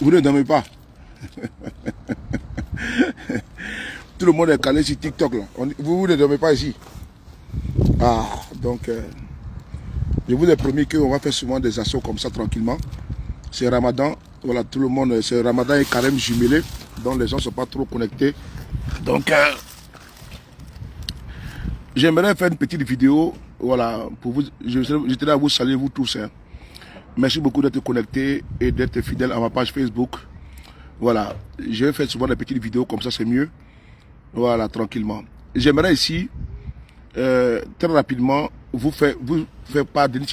Vous ne dormez pas. Tout le monde est calé sur TikTok là. Vous ne dormez pas ici. Ah, donc je vous ai promis qu'on va faire souvent des assauts comme ça tranquillement. C'est Ramadan. Voilà, tout le monde, c'est Ramadan et carême jumelé. Donc les gens ne sont pas trop connectés. Donc j'aimerais faire une petite vidéo. Voilà, pour vous. Je tenais à vous saluer vous tous. Hein. Merci beaucoup d'être connecté et d'être fidèle à ma page Facebook. Voilà, je vais faire souvent des petites vidéos comme ça, c'est mieux. Voilà, tranquillement. J'aimerais ici, très rapidement, vous faire part d'une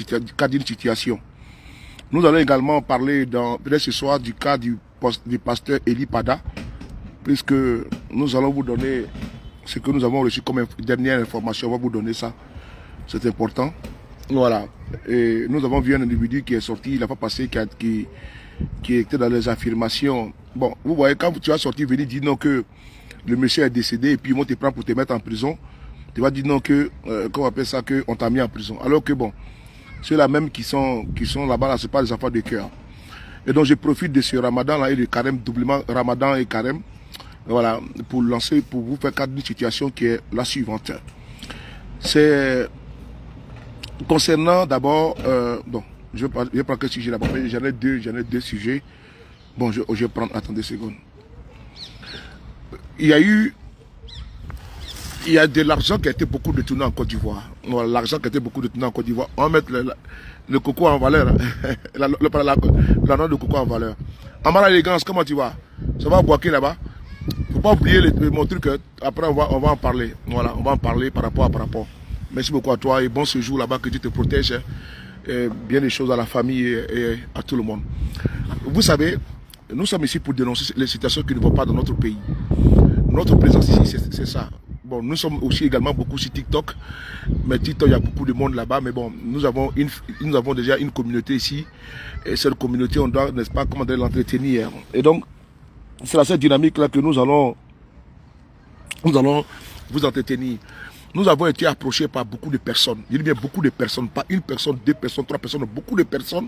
situation. Nous allons également parler peut-être ce soir du cas du pasteur Eli Pada, puisque nous allons vous donner ce que nous avons reçu comme dernière information. On va vous donner ça, c'est important. Voilà, et nous avons vu un individu qui est sorti, il n'a pas passé, qui était dans les affirmations. Bon, vous voyez, quand tu as sorti, venir dire non que le monsieur est décédé et puis ils vont te prendre pour te mettre en prison, tu vas dire non que, comment on appelle ça, qu'on t'a mis en prison. Alors que bon, ceux-là même qui sont là-bas, là, ce n'est pas des enfants de cœur. Et donc je profite de ce ramadan-là et de carême, doublement ramadan et carême, voilà, pour vous faire cadre d'une situation qui est la suivante. C'est concernant d'abord, bon, je vais prendre quel sujet d'abord, mais j'en ai deux sujets. Bon, je vais prendre, attendez 2 secondes. Il y a de l'argent qui a été beaucoup détourné en Côte d'Ivoire. Voilà, l'argent qui a été beaucoup détourné en Côte d'Ivoire. On va mettre le coco en valeur, hein. la noix de coco en valeur. Amara Élégance, comment tu vas? Ça va boiter là-bas? Faut pas oublier mon truc, après on va en parler. Voilà, on va en parler par rapport. Merci beaucoup à toi et bon séjour là-bas, que Dieu te protège. Hein, et bien des choses à la famille et à tout le monde. Vous savez, nous sommes ici pour dénoncer les situations qui ne vont pas dans notre pays. Notre présence ici, c'est ça. Bon, nous sommes aussi également beaucoup sur TikTok. Mais TikTok, il y a beaucoup de monde là-bas. Mais bon, nous avons déjà une communauté ici. Et cette communauté, on doit, n'est-ce pas, comment l'entretenir. Et donc, c'est dans cette dynamique-là que nous allons vous entretenir. Nous avons été approchés par beaucoup de personnes. Je dis bien beaucoup de personnes, pas une personne, 2 personnes, 3 personnes, beaucoup de personnes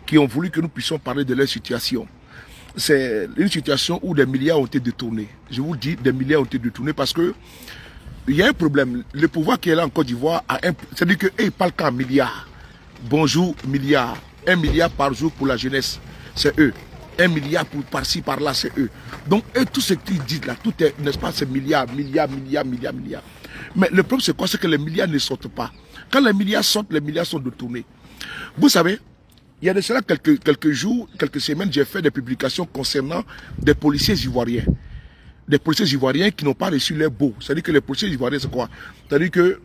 qui ont voulu que nous puissions parler de leur situation. C'est une situation où des milliards ont été détournés. Je vous dis, des milliards ont été détournés parce que il y a un problème. Le pouvoir qui est là en Côte d'Ivoire, c'est-à-dire qu'ils parlent qu'en milliards. Bonjour, milliards. 1 milliard par jour pour la jeunesse, c'est eux. 1 milliard par-ci, par-là, c'est eux. Donc, et tout ce qu'ils disent là, tout est, n'est-ce pas, c'est milliards. Mais le problème, c'est quoi? C'est que les milliards ne sortent pas. Quand les milliards sortent, les milliards sont détournés. Vous savez, il y a de cela quelques jours, quelques semaines, j'ai fait des publications concernant des policiers ivoiriens. Des policiers ivoiriens qui n'ont pas reçu leur baux. C'est-à-dire que les policiers ivoiriens, c'est quoi? C'est-à-dire que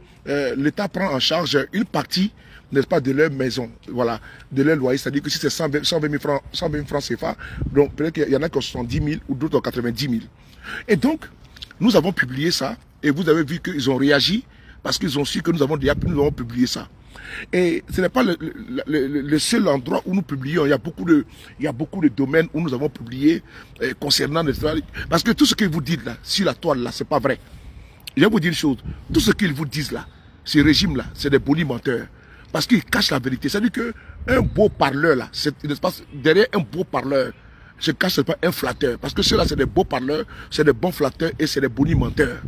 l'État prend en charge une partie, n'est-ce pas, de leur maison, voilà, de leur loyer. C'est-à-dire que si c'est 120 000 francs CFA, donc peut-être qu'il y en a qui ont 70 000 ou d'autres ont 90 000. Et donc, nous avons publié ça. Et vous avez vu qu'ils ont réagi parce qu'ils ont su que nous avons publié ça. Et ce n'est pas le seul endroit où nous publions. Il y a beaucoup de domaines où nous avons publié concernant les... Parce que tout ce qu'ils vous disent là, sur la toile là, c'est pas vrai. Je vais vous dire une chose. Tout ce qu'ils vous disent là, ce régime là, c'est des bonimenteurs. Parce qu'ils cachent la vérité. C'est-à-dire qu'un beau parleur là, derrière un beau parleur, se cache pas un flatteur. Parce que ceux-là, c'est des beaux parleurs, c'est des bons flatteurs et c'est des bonimenteurs.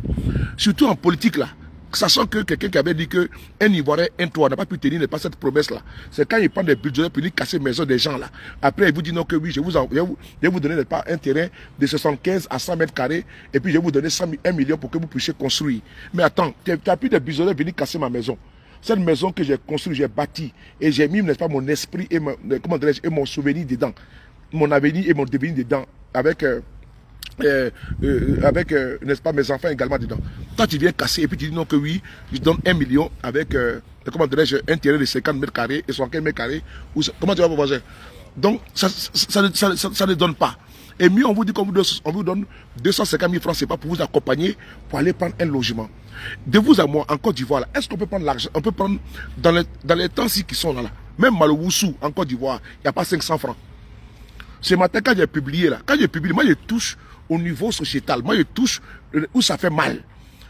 Surtout en politique, là. Sachant que quelqu'un qui avait dit qu'un Ivoirien, un toit, n'a pas pu tenir pas cette promesse-là. C'est quand il prend des budgets pour casser les maisons des gens, là. Après, il vous dit non, que oui, je vais vous donner pas un terrain de 75 à 100 mètres carrés et puis je vais vous donner 1 million pour que vous puissiez construire. Mais attends, tu n'as plus de budgets pour venir casser ma maison. Cette maison que j'ai construite, j'ai bâtie et j'ai mis, n'est-ce pas, mon esprit et mon souvenir dedans. Mon avenir et mon devenir dedans, avec n'est-ce pas, mes enfants également dedans. Toi, tu viens casser et puis tu dis non que oui, je donne 1 million avec, comment dirais-je, un terrain de 50 mètres carrés et 75 mètres carrés. Comment tu vas voir? Donc, ça ne donne pas. Et mieux, on vous dit qu'on vous donne 250 000 francs, c'est pas pour vous accompagner, pour aller prendre un logement. De vous à moi, en Côte d'Ivoire, est-ce qu'on peut prendre l'argent? On peut prendre dans les temps-ci qui sont là, même Maloussou, en Côte d'Ivoire, il n'y a pas 500 francs. Ce matin, quand j'ai publié là, moi je touche au niveau sociétal, moi je touche où ça fait mal.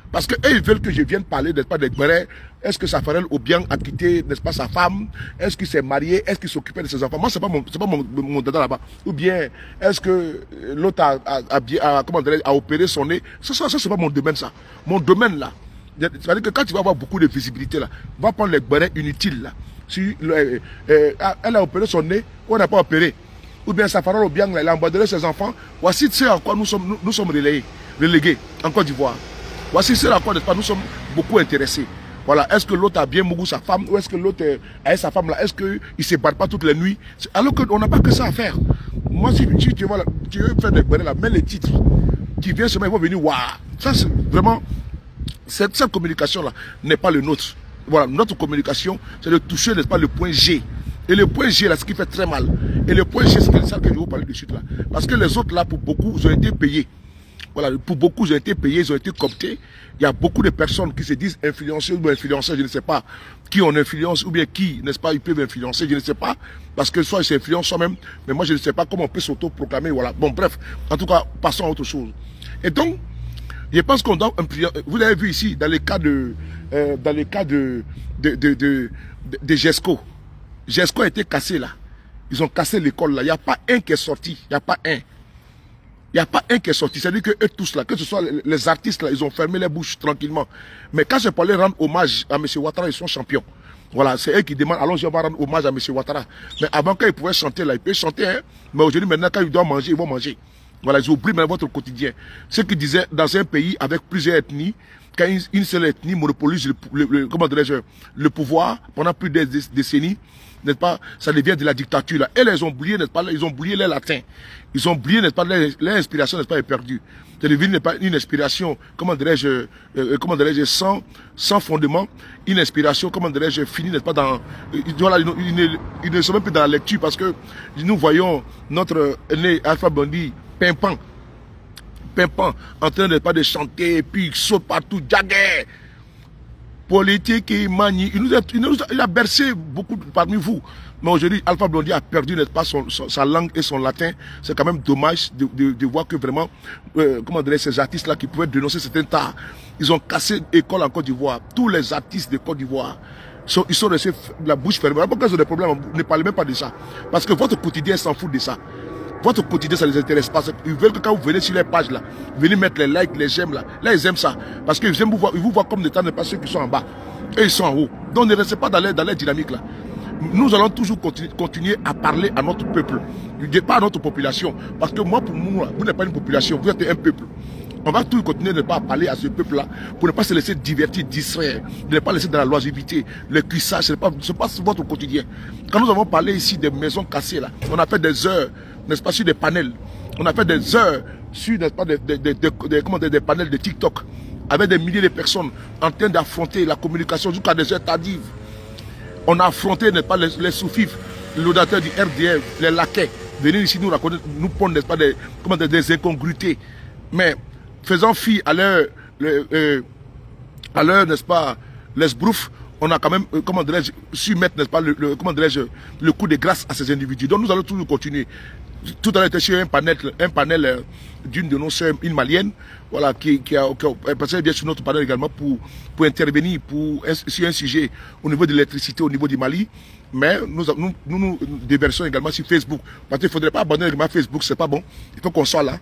Parce qu'eux, ils veulent que je vienne parler, n'est-ce pas, des Guérets. Est-ce que Safarel ou bien a quitté, n'est-ce pas, sa femme? Est-ce qu'il s'est marié? Est-ce qu'il s'occupait de ses enfants? Moi, c'est pas mon dada là-bas. Ou bien, est-ce que l'autre a opéré son nez? Ça c'est pas mon domaine, ça. Mon domaine, là, c'est-à-dire que quand tu vas avoir beaucoup de visibilité, là, va prendre les Guérets inutiles, là. Si elle a opéré son nez, ou elle n'a pas opéré. Ou bien Safarel ou bien elle a abandonné ses enfants. Voici ce à quoi nous sommes relégués en Côte d'Ivoire. Voici ce à quoi nous sommes beaucoup intéressés. Voilà, est-ce que l'autre a bien mouru sa femme, ou est-ce que l'autre avec sa femme là, est-ce qu'il ne se bat pas toutes les nuits? Alors qu'on n'a pas que ça à faire. Moi, si tu veux faire des bonnes là, mets les titres. Qui viennent seulement, ils vont venir, waouh. Ça, c'est vraiment, cette communication là n'est pas le nôtre. Voilà, notre communication, c'est de toucher, n'est-ce pas, le point G. Et le point G là, ce qui fait très mal. Et le point G, c'est ça que je vais vous parler de suite là. Parce que les autres là, pour beaucoup, ils ont été payés. Voilà, pour beaucoup, ils ont été payés, ils ont été cooptés. Il y a beaucoup de personnes qui se disent influenceuses ou influenceurs, je ne sais pas qui on influence ou bien qui, n'est-ce pas, ils peuvent influencer, je ne sais pas. Parce que soit ils s'influencent soi-même, mais moi je ne sais pas comment on peut s'auto-proclamer. Voilà. Bon, bref, en tout cas, passons à autre chose. Et donc, je pense qu'on doit vous l'avez vu ici, dans les cas de GESCO. GESCO a été cassé là. Ils ont cassé l'école là. Il n'y a pas un qui est sorti. Il n'y a pas un. Il n'y a pas un qui est sorti. C'est-à-dire que eux tous là, que ce soit les artistes là, ils ont fermé les bouches tranquillement. Mais quand je parlais rendre hommage à M. Ouattara, ils sont champions. Voilà, c'est eux qui demandent, allons, on va rendre hommage à M. Ouattara. Mais avant, quand ils pouvaient chanter là, ils peuvent chanter, hein. Mais aujourd'hui, maintenant, quand ils doivent manger, ils vont manger. Voilà, ils oublient maintenant votre quotidien. Ce qu'ils disaient, dans un pays avec plusieurs ethnies, quand une seule ethnie monopolise le pouvoir pendant plus de décennies, n'est-ce pas, ça devient de la dictature là. Et ils ont oublié, n'est-ce pas, ils ont oublié les latins. Ils ont oublié, n'est-ce pas, leur inspiration, n'est-ce pas, est perdue. C'est devenu, n'est pas, une inspiration, sans fondement, une inspiration, finie, n'est-ce pas, dans, voilà, ils ne sont même plus dans la lecture parce que nous voyons notre aîné Alpha Blondy pimpant en train de chanter, et puis il saute partout, Jagger, politique et manie. Il a bercé beaucoup parmi vous. Mais aujourd'hui, Alpha Blondy a perdu, n'est-ce pas, sa langue et son latin. C'est quand même dommage de voir que vraiment, ces artistes-là qui pouvaient dénoncer certains tas, ils ont cassé l'école en Côte d'Ivoire. Tous les artistes de Côte d'Ivoire, ils sont restés la bouche fermée. Pourquoi ils ont des problèmes? Ne parlez même pas de ça. Parce que votre quotidien s'en fout de ça. Votre quotidien, ça ne les intéresse pas. Ils veulent que quand vous venez sur les pages là, venez mettre les likes, les j'aime là. Là, ils aiment ça. Parce qu'ils aiment vous voir comme des temps, pas ceux qui sont en bas. Et ils sont en haut. Donc ne restez pas dans les dynamiques là. Nous allons toujours continuer à parler à notre peuple. Pas à notre population. Parce que moi, pour moi, vous n'êtes pas une population, vous êtes un peuple. On va toujours continuer de ne pas parler à ce peuple-là pour ne pas se laisser divertir, distraire, de ne pas laisser dans la loisibilité, le cuissage, ce n'est pas votre quotidien. Quand nous avons parlé ici des maisons cassées, là, on a fait des heures, n'est-ce pas, sur des panels. On a fait des heures sur, n'est-ce pas, des panels de TikTok, avec des milliers de personnes en train d'affronter la communication jusqu'à des heures tardives. On a affronté, n'est-ce pas, les sous-fifs, l'audateur du RDF, les laquais, venir ici nous prendre, n'est-ce pas, des incongruités. Mais faisant fi à leur, n'est-ce pas, l'esbrouf, on a quand même, su mettre, n'est-ce pas, le coup de grâce à ces individus. Donc nous allons toujours continuer. Tout à l'heure, j'étais sur un panel d'une de nos sœurs, une malienne, voilà, qui a passé bien sur notre panel également pour intervenir sur un sujet au niveau de l'électricité, au niveau du Mali. Mais nous déversons également sur Facebook. Parce qu'il ne faudrait pas abandonner également Facebook, c'est pas bon. Il faut qu'on soit là.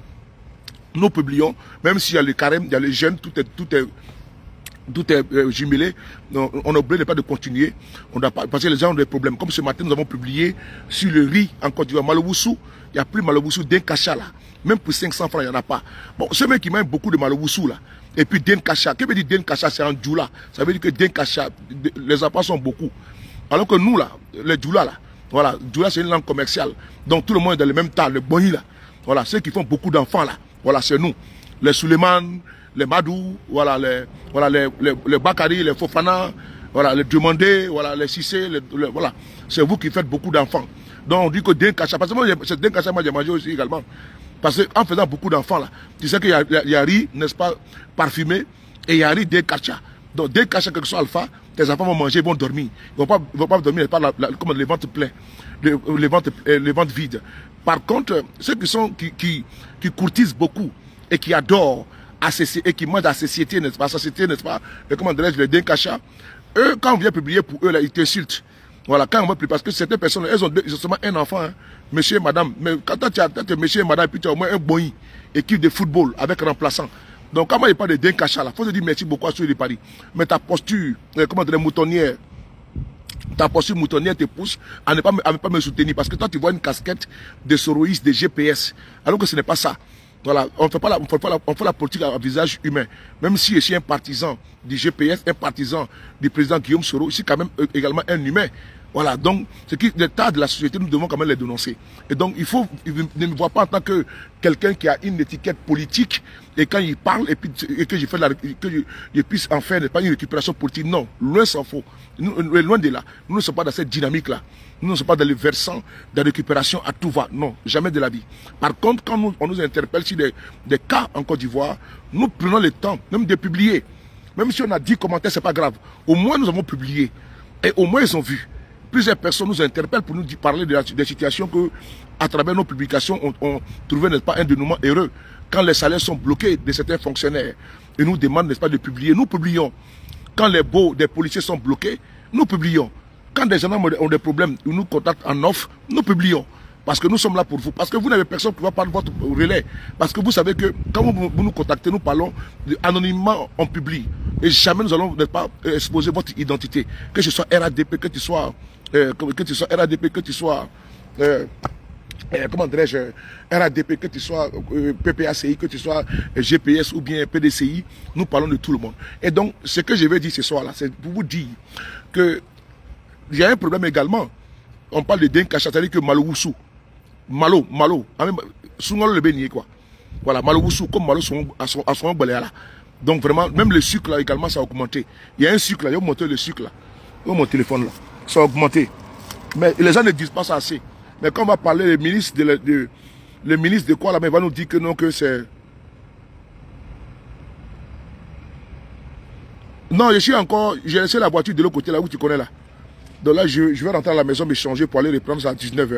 Nous publions, même s'il y a le carême, il y a les jeunes, tout est jumelé. On n'a oublié pas de continuer. Parce que les gens ont des problèmes. Comme ce matin, nous avons publié sur le riz en Côte d'Ivoire. Maloboussou, il n'y a plus Maloboussou d'un cacha là. Même pour 500 francs, il n'y en a pas. Bon, ceux qui mènent beaucoup de Maloboussou là. Et puis d'un cacha. Que veut dire d'un cacha? C'est en djoula. Ça veut dire que d'un cacha, les enfants sont beaucoup. Alors que nous là, les djoula là, voilà, djoula c'est une langue commerciale. Donc tout le monde est dans le même tas, le boni là. Voilà, ceux qui font beaucoup d'enfants là. Voilà, c'est nous. Les Suleiman, les Madou, voilà, les Bakari, les Fofana, voilà, les Demandés, voilà, les Sissé, voilà. C'est vous qui faites beaucoup d'enfants. Donc on dit que d'un cacha, parce que moi, c'est d'un cacha, moi j'ai mangé aussi également. Parce qu'en faisant beaucoup d'enfants, là, tu sais qu'il y a riz, n'est-ce pas, parfumé, et il y a riz des kachas. Donc, dès que quelque soit alpha, tes enfants vont manger, ils vont dormir. Ils ne vont pas dormir, pas comme les ventres pleins, les ventres vides. Par contre, ceux qui courtisent beaucoup et qui adorent et qui mangent la société, n'est-ce pas, comment dirais-je, les Denkacha, eux, quand on vient publier pour eux, là, ils t'insultent. Voilà, quand on va publier, parce que certaines personnes, ils ont seulement un enfant, hein, monsieur et madame. Mais quand tu as monsieur et madame, puis tu as au moins un boy, équipe de football avec remplaçant. Donc, quand il parle de Denkacha, il faut te dire merci beaucoup à ceux de Paris. Mais ta posture, comment dire, moutonnière, te pousse à ne pas me soutenir. Parce que toi, tu vois une casquette de Soroïs, de GPS, alors que ce n'est pas ça. Voilà, on fait la politique à visage humain. Même si je suis un partisan du GPS, un partisan du président Guillaume Soro, je suis quand même également un humain. Voilà, donc, l'état de la société, nous devons quand même les dénoncer. Et donc, ne me voit pas en tant que quelqu'un qui a une étiquette politique, et quand il parle, et que je puisse en faire pas une récupération politique. Non, loin s'en faut. Loin de là. Nous ne sommes pas dans cette dynamique-là. Nous ne sommes pas dans les versants de récupération à tout va. Non, jamais de la vie. Par contre, quand on nous interpelle sur des cas en Côte d'Ivoire, nous prenons le temps même de publier. Même si on a 10 commentaires, c'est pas grave. Au moins, nous avons publié. Et au moins, ils ont vu. Plusieurs personnes nous interpellent pour nous parler des situations que, à travers nos publications, on trouvait, n'est-ce pas, un dénouement heureux. Quand les salaires sont bloqués de certains fonctionnaires, et nous demandent, n'est-ce pas, de publier, nous publions. Quand les baux des policiers sont bloqués, nous publions. Quand des gens ont des problèmes, ils nous contactent en offre, nous publions. Parce que nous sommes là pour vous. Parce que vous n'avez personne qui va prendre votre relais. Parce que vous savez que quand vous nous contactez, nous parlons anonymement, on publie. Et jamais nous allons pas exposer votre identité. Que ce soit RADP, que tu sois RADP, que tu sois comment dirais-je, RADP, que tu sois PPACI, que tu sois GPS ou bien PDCI, nous parlons de tout le monde. Et donc, ce que je vais dire ce soir-là, c'est pour vous dire que il y a un problème également. On parle de Denkacha, c'est-à-dire que Malo-Woussou, Malo, Soungalo le bénier, quoi. Voilà, Malo-Woussou, comme Malo à son baléala. Donc vraiment, même le sucre là également, ça a augmenté. Il y a un sucre là, il y a monté le sucre là. Il y a mon téléphone là, ça a augmenté. Mais les gens ne disent pas ça assez. Mais quand on va parler, le ministre de quoi là, mais il va nous dire que non, que c'est... Non, j'ai laissé la voiture de l'autre côté là où tu connais là. Donc là, je vais rentrer à la maison, me changer pour aller reprendre ça à 19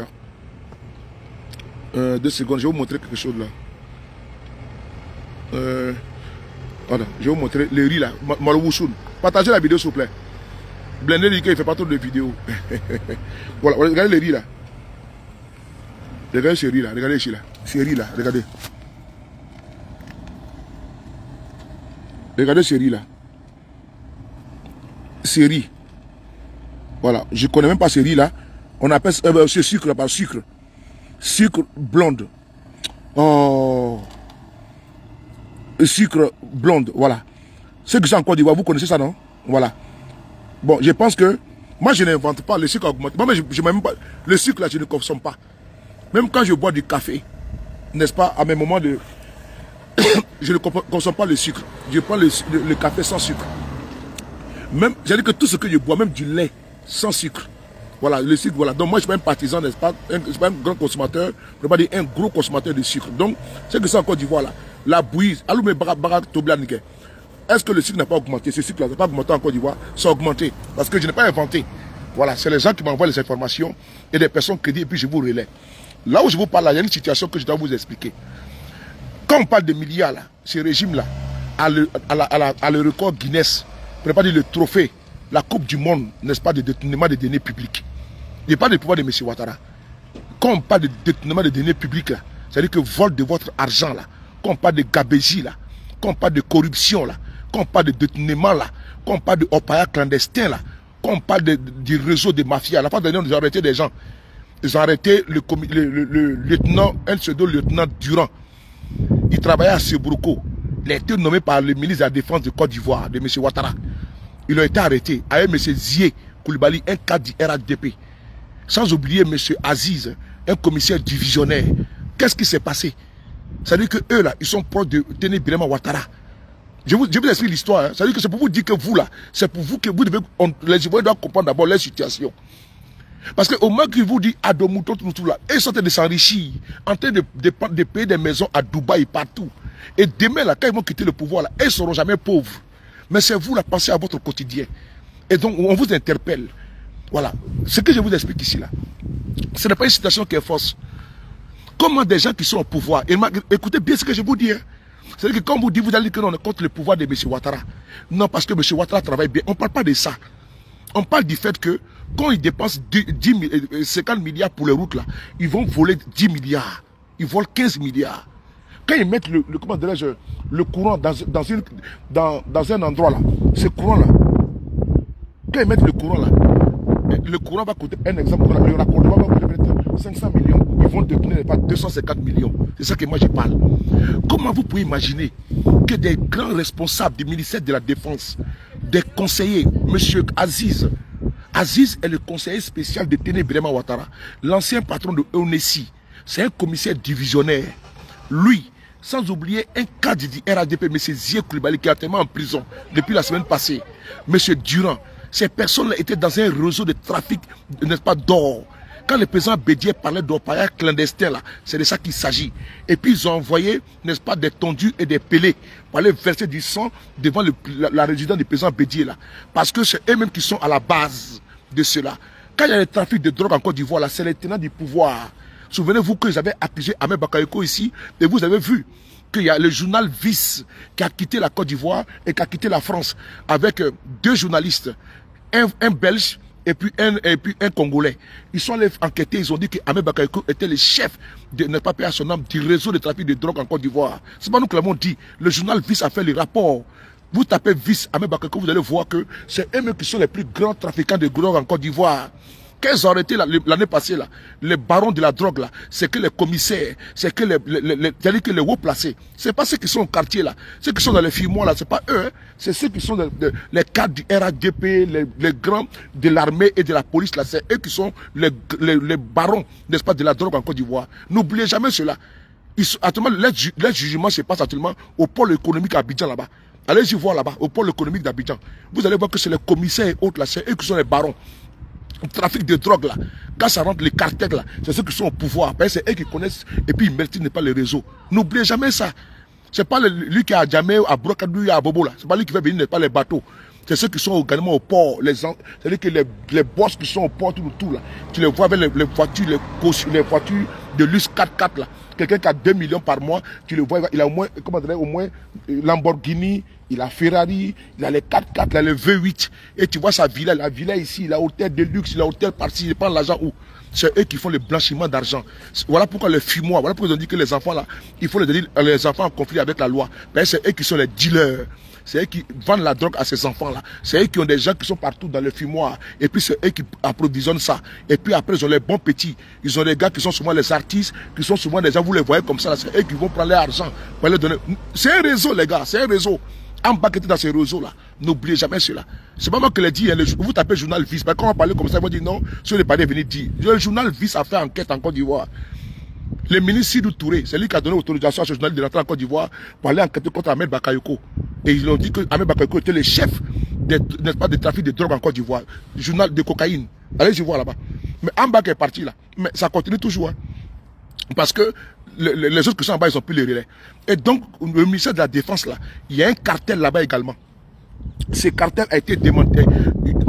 h. 2 secondes, je vais vous montrer quelque chose là. Voilà, je vais vous montrer le riz là, Malo-Woussou. Partagez la vidéo s'il vous plaît. Blendé dit qu'il ne fait pas trop de vidéos. Voilà, regardez le riz là. Regardez ce riz là, regardez ici là. Ce riz là, regardez. Regardez ce riz là. Ce riz. Voilà, je ne connais même pas ce riz là. On appelle ce sucre là par sucre. Sucre blonde. Oh. Sucre blonde, voilà. Ce que j'ai en Côte d'Ivoire, vous connaissez ça, non? Voilà. Bon, je pense que moi je n'invente pas le sucre augmenté. Moi, je même pas. Le sucre là, je ne consomme pas. Même quand je bois du café, n'est-ce pas, à mes moments de... je ne consomme pas le sucre. Je prends le café sans sucre. Même, j'ai dit que tout ce que je bois, même du lait sans sucre. Voilà, le sucre, voilà. Donc moi, je suis pas un partisan, n'est-ce pas? Je ne suis pas un grand consommateur, je ne peux pas dire un gros consommateur de sucre. Donc, c'est que ça en Côte d'Ivoire là. La bouillie, est-ce que le sucre n'a pas augmenté? Ce sucre-là n'a pas augmenté en Côte d'Ivoire, ça a augmenté. Parce que je n'ai pas inventé. Voilà, c'est les gens qui m'envoient les informations et des personnes crédibles, et puis je vous relais. Là où je vous parle, là, il y a une situation que je dois vous expliquer. Quand on parle de milliards, là, ce régime-là a le record Guinness, pour ne pas dire le trophée, la Coupe du Monde, n'est-ce pas, de détournement des données publiques. Il n'y a pas de pouvoir de M. Ouattara. Quand on parle de détournement des données publiques, là, c'est-à-dire que vol de votre argent, là, quand on parle de gabégie, là, quand on parle de corruption, là, quand on parle de détournement, là, quand on parle de opaya clandestin, là, quand on parle du réseau des mafias, à la fin de l'année, ils ont arrêté des gens. Ils ont arrêté le lieutenant, un pseudo-lieutenant Durand. Il travaillait à Sebrouko. Il a été nommé par le ministre de la Défense de Côte d'Ivoire, de M. Ouattara. Il a été arrêté avec M. Zié Koulibaly, un cadre du RADP. Sans oublier M. Aziz, un commissaire divisionnaire. Qu'est-ce qui s'est passé? C'est-à-dire que eux là, ils sont proches de Téné Birama Ouattara. Je vous explique l'histoire. C'est-à-dire que c'est pour vous dire que vous là, c'est pour vous que vous devez, les Ivoiriens doivent comprendre d'abord leur situation. Parce qu'au moment qu'ils vous disent Adomouton, tout là, ils sont en train de s'enrichir, en train de payer des maisons à Dubaï, partout. Et demain, là, quand ils vont quitter le pouvoir, là, ils ne seront jamais pauvres. Mais c'est vous, là, pensez à votre quotidien. Et donc, on vous interpelle. Voilà. Ce que je vous explique ici, là, ce n'est pas une situation qui est fausse. Comment des gens qui sont au pouvoir, écoutez bien ce que je vous dis, hein. C'est-à-dire que quand vous dites, vous allez dire que l'on est contre le pouvoir de M. Ouattara. Non, parce que M. Ouattara travaille bien. On ne parle pas de ça. On parle du fait que quand ils dépensent 50 milliards pour les routes, là, ils vont voler 10 milliards. Ils volent 15 milliards. Quand ils mettent le courant dans un endroit, là, ce courant-là, quand ils mettent le courant va coûter, un exemple, le raccordement va coûter peut-être 500 millions. Ils vont détourner pas 250 millions. C'est ça que moi je parle. Comment vous pouvez imaginer que des grands responsables du ministère de la Défense, des conseillers, M. Aziz est le conseiller spécial de Téné Birama Ouattara, l'ancien patron de Eunesi, c'est un commissaire divisionnaire. Lui, sans oublier un cadre du RADP, M. Zié Koulibaly, qui est actuellement en prison depuis la semaine passée, M. Durand, ces personnes-là étaient dans un réseau de trafic, n'est-ce pas, d'or. Quand le président Bédier parlait d'orpaillage clandestin, là, c'est de ça qu'il s'agit. Et puis ils ont envoyé, n'est-ce pas, des tondus et des pellets pour aller verser du sang devant la résidence du président Bédier, là. Parce que c'est eux-mêmes qui sont à la base de cela. Quand il y a le trafic de drogue en Côte d'Ivoire, là, c'est les tenants du pouvoir. Souvenez-vous que j'avais accusé Ahmed Bakayoko ici, et vous avez vu qu'il y a le journal Vice qui a quitté la Côte d'Ivoire et qui a quitté la France avec 2 journalistes, un Belge et puis un Congolais. Ils sont allés enquêter, ils ont dit que Ahmed Bakayoko était le chef, de ne pas payer son nom, du réseau de trafic de drogue en Côte d'Ivoire. C'est pas nous qui l'avons dit. Le journal Vice a fait le rapport. Vous tapez Vice, Ahmed Bakayoko, vous allez voir que c'est eux-mêmes qui sont les plus grands trafiquants de drogue en Côte d'Ivoire. Qu'ils ont arrêté l'année passée, là, les barons de la drogue, là, c'est que les commissaires, c'est que les hauts placés. C'est pas ceux qui sont au quartier, là. Ceux qui sont dans les filmois, là, c'est pas eux, hein. C'est ceux qui sont les cadres du RADP, les grands de l'armée et de la police, là. C'est eux qui sont les barons, n'est-ce pas, de la drogue en Côte d'Ivoire. N'oubliez jamais cela. Actuellement, les jugements se passent actuellement au pôle économique à Abidjan, là-bas. Allez-y voir là-bas, au pôle économique d'Abidjan. Vous allez voir que c'est les commissaires et autres, là, c'est eux qui sont les barons. Le trafic de drogue là, quand ça rentre les cartels là, c'est ceux qui sont au pouvoir, c'est eux qui connaissent et puis ils maîtrisent pas les réseaux. N'oubliez jamais ça. C'est pas lui qui a jamais à Brocadou, à Bobo là, c'est pas lui qui fait venir, n'est pas les bateaux. C'est ceux qui sont également au port, c'est-à-dire que les boss qui sont au port tout là, tu les vois avec les voitures, les voitures de luxe 4x4 là. Quelqu'un qui a 2 millions par mois, tu le vois, il a au moins Lamborghini, il a Ferrari, il a les 4x4, il a le V8. Et tu vois sa villa, la villa ici, il a hôtel de luxe, il a hôtel par-ci, il prend l'argent où? C'est eux qui font le blanchiment d'argent. Voilà pourquoi le fumoir, voilà pourquoi ils ont dit que les enfants là, il faut les enfants en conflit avec la loi. C'est eux qui sont les dealers. C'est eux qui vendent la drogue à ces enfants-là. C'est eux qui ont des gens qui sont partout dans le fumoir. Et puis c'est eux qui approvisionnent ça. Et puis après, ils ont les bons petits. Ils ont des gars qui sont souvent les artistes, qui sont souvent des gens, vous les voyez comme ça. C'est eux qui vont prendre l'argent pour les donner. C'est un réseau, les gars. C'est un réseau. Embarquez dans ces réseaux-là. N'oubliez jamais cela. C'est pas moi qui l'ai dit. Hein, vous tapez journal Vice. Quand on va parler comme ça, ils vont dire non. Sur les parler venir dire. Le journal Vice a fait enquête en Côte d'Ivoire. Le ministre Sidou Touré, c'est lui qui a donné l'autorisation à ce journaliste de rentrer en Côte d'Ivoire pour aller enquêter contre Ahmed Bakayoko. Et ils ont dit que Ahmed Bakayoko était le chef n'est-ce pas, de trafic de drogue en Côte d'Ivoire. Journal de cocaïne. Allez-y voir là-bas. Mais Ambak est parti là. Mais ça continue toujours. Hein. Parce que les autres qui sont là-bas, ils ont pris les relais. Et donc, le ministère de la Défense là, il y a un cartel là-bas également. Ce cartel a été démantelé.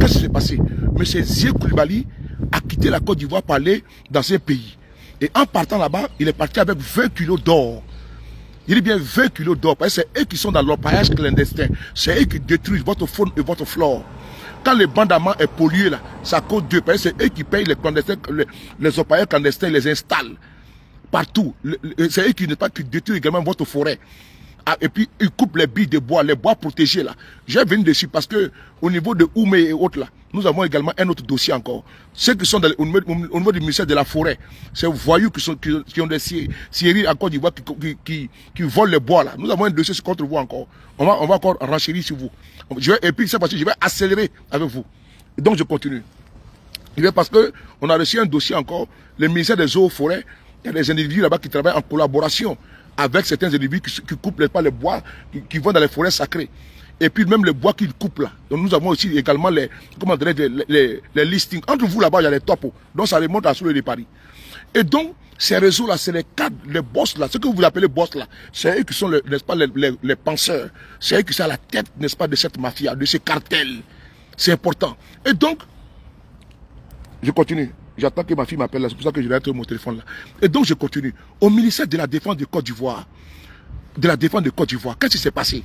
Qu'est-ce qui s'est passé? M. Zié Koulibaly a quitté la Côte d'Ivoire pour aller dans un pays. Et en partant là-bas, il est parti avec 20 kilos d'or. Il dit bien 20 kilos d'or. Parce que c'est eux qui sont dans l'orpaillage clandestin. C'est eux qui détruisent votre faune et votre flore. Quand le bandamment est pollué là, ça cause d'eux. Parce que c'est eux qui payent les clandestins, les orpailleurs clandestins, les installent partout. C'est eux qui détruisent également votre forêt. Ah, et puis ils coupent les billes de bois, les bois protégés là. Je vais venir dessus parce que au niveau de Oumé et autres là, nous avons également un autre dossier encore. Ceux qui sont au niveau du ministère de la Forêt, ces voyous qui ont des scieries en Côte d'Ivoire qui volent les bois là. Nous avons un dossier contre vous encore. On va encore renchérir sur vous. Et puis cette fois-ci, je vais accélérer avec vous. Et donc je continue. Parce que on a reçu un dossier encore, le ministère des Eaux et Forêts, il y a des individus là-bas qui travaillent en collaboration avec certains individus qui coupent pas les bois, qui vont dans les forêts sacrées. Et puis même le bois qu'ils coupent là. Donc nous avons aussi également les, comment les listings. Entre vous là-bas, il y a les topos. Donc ça remonte à Soleil de Paris. Et donc, ces réseaux-là, c'est les cadres, les boss là, ce que vous appelez boss là, c'est eux qui sont, n'est-ce pas, les penseurs. C'est eux qui sont à la tête, n'est-ce pas, de cette mafia, de ces cartels. C'est important. Et donc, je continue. J'attends que ma fille m'appelle là, c'est pour ça que je vais être mon téléphone là. Et donc, je continue. Au ministère de la Défense de Côte d'Ivoire, qu'est-ce qui s'est passé?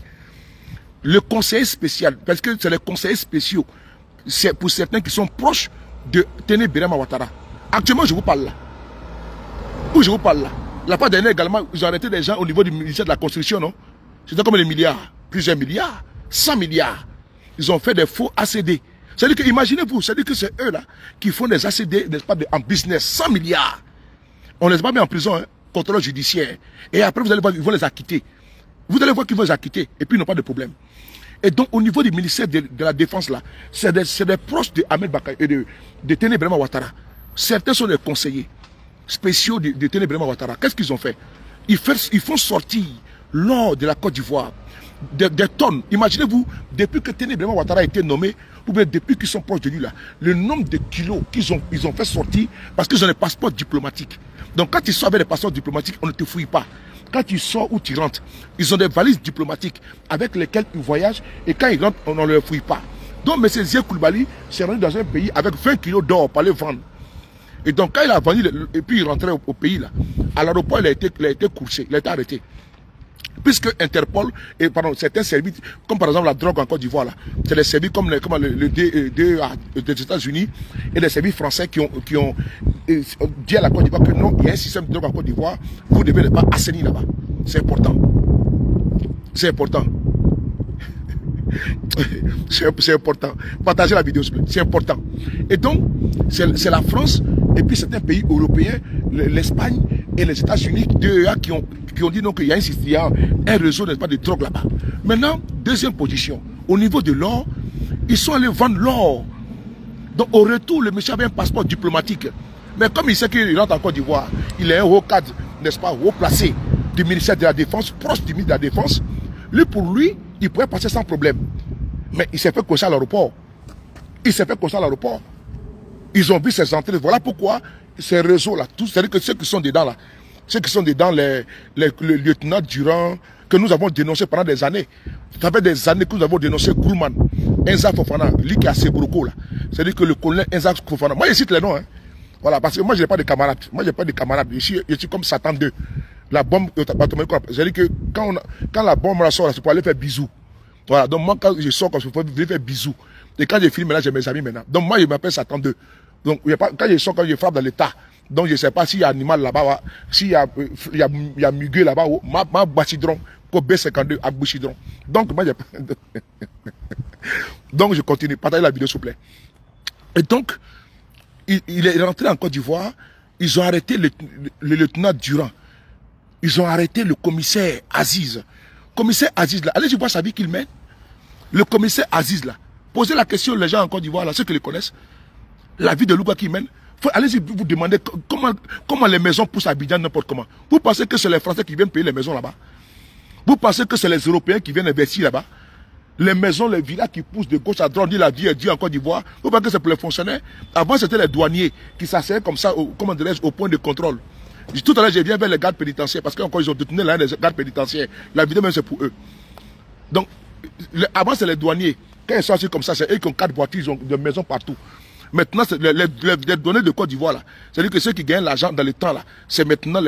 Le conseiller spécial, parce que c'est les conseillers spéciaux, c'est pour certains qui sont proches de Téné Birama Ouattara. Actuellement, je vous parle là. Où je vous parle là. La part dernière également, ils ont arrêté des gens au niveau du ministère de la Construction, non? C'était comme des milliards, plusieurs milliards, 100 milliards. Ils ont fait des faux ACD. C'est-à-dire que, imaginez-vous, c'est-à-dire que c'est eux là qui font des ACD, n'est-ce pas, en business, 100 milliards. On ne les a pas mis en prison, hein, contrôle judiciaire. Et après, vous allez voir, ils vont les acquitter. Vous allez voir qu'ils vont les acquitter et puis ils n'ont pas de problème. Et donc, au niveau du ministère de la Défense là, c'est des proches de Ahmed Bakay et de Téné Birama Ouattara. Certains sont des conseillers spéciaux de Téné Birama Ouattara. Qu'est-ce qu'ils ont fait? Ils font sortir l'or de la Côte d'Ivoire, des tonnes. Imaginez-vous, depuis que Téné Birama Ouattara a été nommé, ou bien depuis qu'ils sont proches de lui là, le nombre de kilos qu'ils ont fait sortir parce qu'ils ont des passeports diplomatiques. Donc quand ils sortent avec des passeports diplomatiques, on ne te fouille pas. Quand tu sors ou tu rentres, ils ont des valises diplomatiques avec lesquelles ils voyagent et quand ils rentrent, on ne les fouille pas. Donc M. Zia Koulibaly s'est rendu dans un pays avec 20 kilos d'or pour aller vendre. Et donc quand il a vendu, et puis il rentrait au pays là, à l'aéroport il a été coursé, il a été arrêté. Puisque Interpol et pardon, certains services, comme par exemple la drogue en Côte d'Ivoire, c'est les services comme le DEA des États-Unis et les services français qui ont dit à la Côte d'Ivoire que non, il y a un système de drogue en Côte d'Ivoire, vous devez ne pas assainir là-bas. C'est important. C'est important. C'est important. Partagez la vidéo, s'il vous plaît. C'est important. Et donc, c'est la France et puis certains pays européens, l'Espagne et les États-Unis, DEA qui ont dit non, qu'il y a un réseau, n'est-ce pas, de drogue là-bas. Maintenant, deuxième position. Au niveau de l'or, ils sont allés vendre l'or. Donc, au retour, le monsieur avait un passeport diplomatique. Mais comme il sait qu'il rentre en Côte d'Ivoire, il est un haut cadre, n'est-ce pas, haut placé du ministère de la Défense, proche du ministre de la Défense. Lui, pour lui, il pourrait passer sans problème. Mais il s'est fait cocher à l'aéroport. Ils ont vu ses entrées. Voilà pourquoi ces réseaux-là, c'est-à-dire que ceux qui sont dedans là, le lieutenant Durand, que nous avons dénoncé pendant des années. Ça fait des années que nous avons dénoncé Goulman, Enza Fofana, lui qui a Sebroko là. C'est-à-dire que le colonel Enza Fofana. Moi, je cite les noms, hein. Voilà, parce que moi, je n'ai pas de camarades. Je suis comme Satan 2. La bombe, c'est-à-dire que quand la bombe sort, c'est pour aller faire bisous. Voilà, donc moi, quand je sors, je vais faire bisous. Et quand je filme, là, j'ai mes amis maintenant. Donc moi, je m'appelle Satan 2. Donc, quand je sors, quand je frappe dans l'état, donc je ne sais pas s'il y a un animal là-bas, s'il y a mugueux là-bas, ma bachidron, B52 à bouchidron. Donc, moi, donc, je continue. Partagez la vidéo, s'il vous plaît. Et donc, il est rentré en Côte d'Ivoire. Ils ont arrêté le lieutenant Durand. Ils ont arrêté le commissaire Aziz. Commissaire Aziz, là, allez-y voir sa vie qu'il mène. Le commissaire Aziz, là, posez la question aux gens en Côte d'Ivoire, là, ceux qui le connaissent. La vie de Louga qu'il mène. Allez-y vous demander comment les maisons poussent à Abidjan n'importe comment. Vous pensez que c'est les Français qui viennent payer les maisons là-bas? Vous pensez que c'est les Européens qui viennent investir là-bas? Les maisons, les villas qui poussent de gauche à droite, on dit la vie est due en Côte d'Ivoire. Vous pensez que c'est pour les fonctionnaires? Avant, c'était les douaniers qui s'asseyaient comme ça, au point de contrôle. Tout à l'heure, je viens vers les gardes pénitentiaires parce qu'encore ils ont détenu l'un des gardes pénitentiaires. La vidéo même c'est pour eux. Donc, avant c'est les douaniers. Quand ils sont assis comme ça, c'est eux qui ont 4 voitures, ils ont des maisons partout. Maintenant, les données de Côte d'Ivoire là, c'est-à-dire que ceux qui gagnent l'argent dans le temps là, c'est maintenant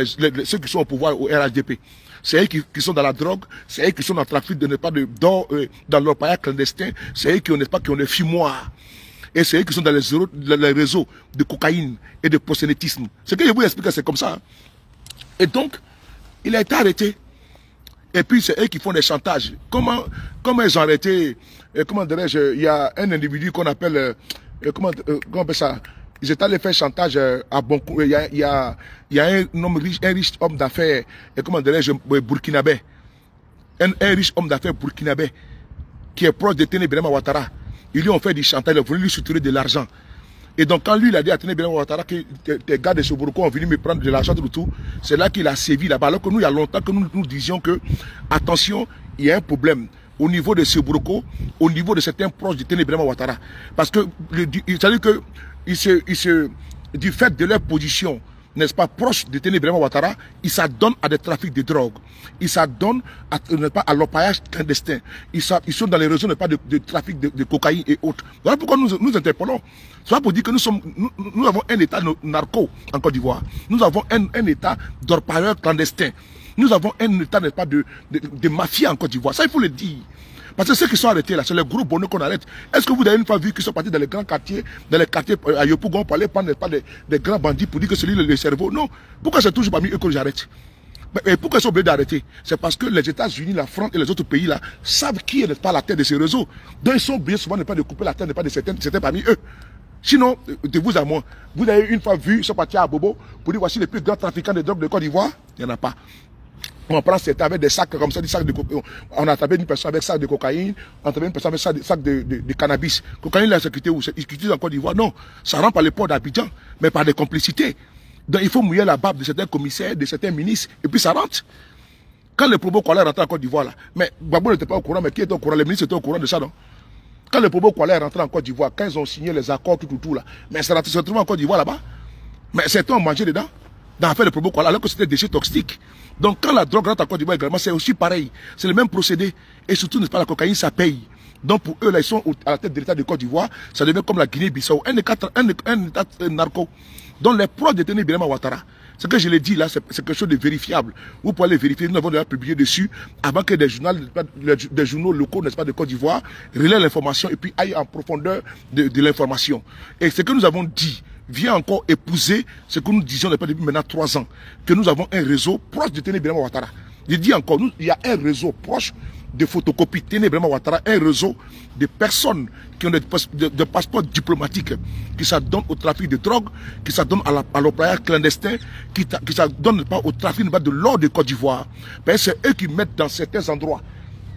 ceux qui sont au pouvoir au RHDP. C'est eux qui sont dans la drogue, c'est eux qui sont dans le trafic d'or dans leur pays clandestin, c'est eux qui ont des fumoirs. Et c'est eux qui sont dans les réseaux de cocaïne et de proxénétisme. Ce que je vous explique, c'est comme ça. Et donc, il a été arrêté. Et puis, c'est eux qui font des chantages. Comment ils ont arrêté, comment dirais-je, il y a un individu qu'on appelle, comment on appelle ça? Ils étaient allés faire chantage à Bonkou. Il y a un homme riche, un riche homme d'affaires, comment dirais-je, burkinabé. Un riche homme d'affaires burkinabé qui est proche de Téné Birama Ouattara. Ils lui ont fait du chantage, ils ont voulu lui soutirer de l'argent. Et donc, quand lui, il a dit à Téné Birama Ouattara que tes gars de Soboroko ont venu me prendre de l'argent de tout, c'est là qu'il a sévi là-bas. Alors que nous, il y a longtemps que nous disions que, attention, il y a un problème. au niveau de Sebroko, au niveau de certains proches de Téné Birama Ouattara. Parce que, c'est-à-dire que, du fait de leur position, n'est-ce pas, proche de Téné Birama Ouattara, ils s'adonnent à des trafics de drogue. Ils s'adonnent à l'orpaillage clandestin. Ils sont dans les réseaux de trafic de cocaïne et autres. Voilà pourquoi nous interpellons. C'est pas pour dire que nous avons un état narco en Côte d'Ivoire. Nous avons un état d'orpailleur clandestin. Nous avons un état, n'est-ce pas, de mafia en Côte d'Ivoire. Ça, il faut le dire. Parce que ceux qui sont arrêtés là, c'est les gros bonheurs qu'on arrête. Est-ce que vous avez une fois vu qu'ils sont partis dans les grands quartiers, à Yopougon, pour aller prendre des grands bandits pour dire que c'est lui le cerveau? Non. Pourquoi c'est toujours parmi eux que j'arrête? Et pourquoi ils sont obligés d'arrêter? C'est parce que les États-Unis, la France et les autres pays là savent qui n'est pas la tête de ces réseaux. Donc ils sont obligés souvent de couper la tête, de certains parmi eux. Sinon, de vous à moi, vous avez une fois vu, ils sont partis à Bobo pour dire voici les plus grands trafiquants de drogue de Côte d'Ivoire? Il n'y en a pas. On prend certains avec des sacs comme ça, des sacs de cocaïne. On a attrapé une personne avec sac de cocaïne, on a attrapé une personne avec sac de cannabis. Cocaïne, la sécurité où? Ils utilisent en Côte d'Ivoire? Non. Ça rentre par les ports d'Abidjan, mais par des complicités. Donc il faut mouiller la barbe de certains commissaires, de certains ministres, et puis ça rentre. Quand le Probo Kwala est rentré en Côte d'Ivoire, là, mais Gbagbo n'était pas au courant, mais qui était au courant? Les ministres étaient au courant de ça, non? Quand le Probo Kwala est rentré en Côte d'Ivoire, quand ils ont signé les accords, tout là, mais ça se retrouve en Côte d'Ivoire là-bas. Mais certains ont mangé dedans, dans l'affaire de Probo Kwala, alors que c'était des déchets toxiques. Donc quand la drogue rentre en Côte d'Ivoire également, c'est aussi pareil. C'est le même procédé. Et surtout, n'est-ce pas, la cocaïne, ça paye. Donc pour eux, là, ils sont à la tête de l'État de Côte d'Ivoire, ça devient comme la Guinée-Bissau, un État narco. Donc les proches de Téné Birama Ouattara, ce que je l'ai dit là, c'est quelque chose de vérifiable. Vous pouvez aller vérifier, nous avons déjà publié dessus, avant que des journaux locaux, n'est-ce pas, de Côte d'Ivoire, relaient l'information et puis aillent en profondeur de l'information. Et ce que nous avons dit vient encore épouser ce que nous disions depuis maintenant 3 ans, que nous avons un réseau proche de Téné Birama Ouattara. Je dis encore, il y a un réseau proche de photocopies Téné Birama Ouattara, un réseau de personnes qui ont des passeports diplomatiques, qui s'adonnent au trafic de drogue, qui s'adonnent à l'employage clandestin, qui ne s'adonnent pas au trafic de l'or de Côte d'Ivoire. C'est eux qui mettent dans certains endroits,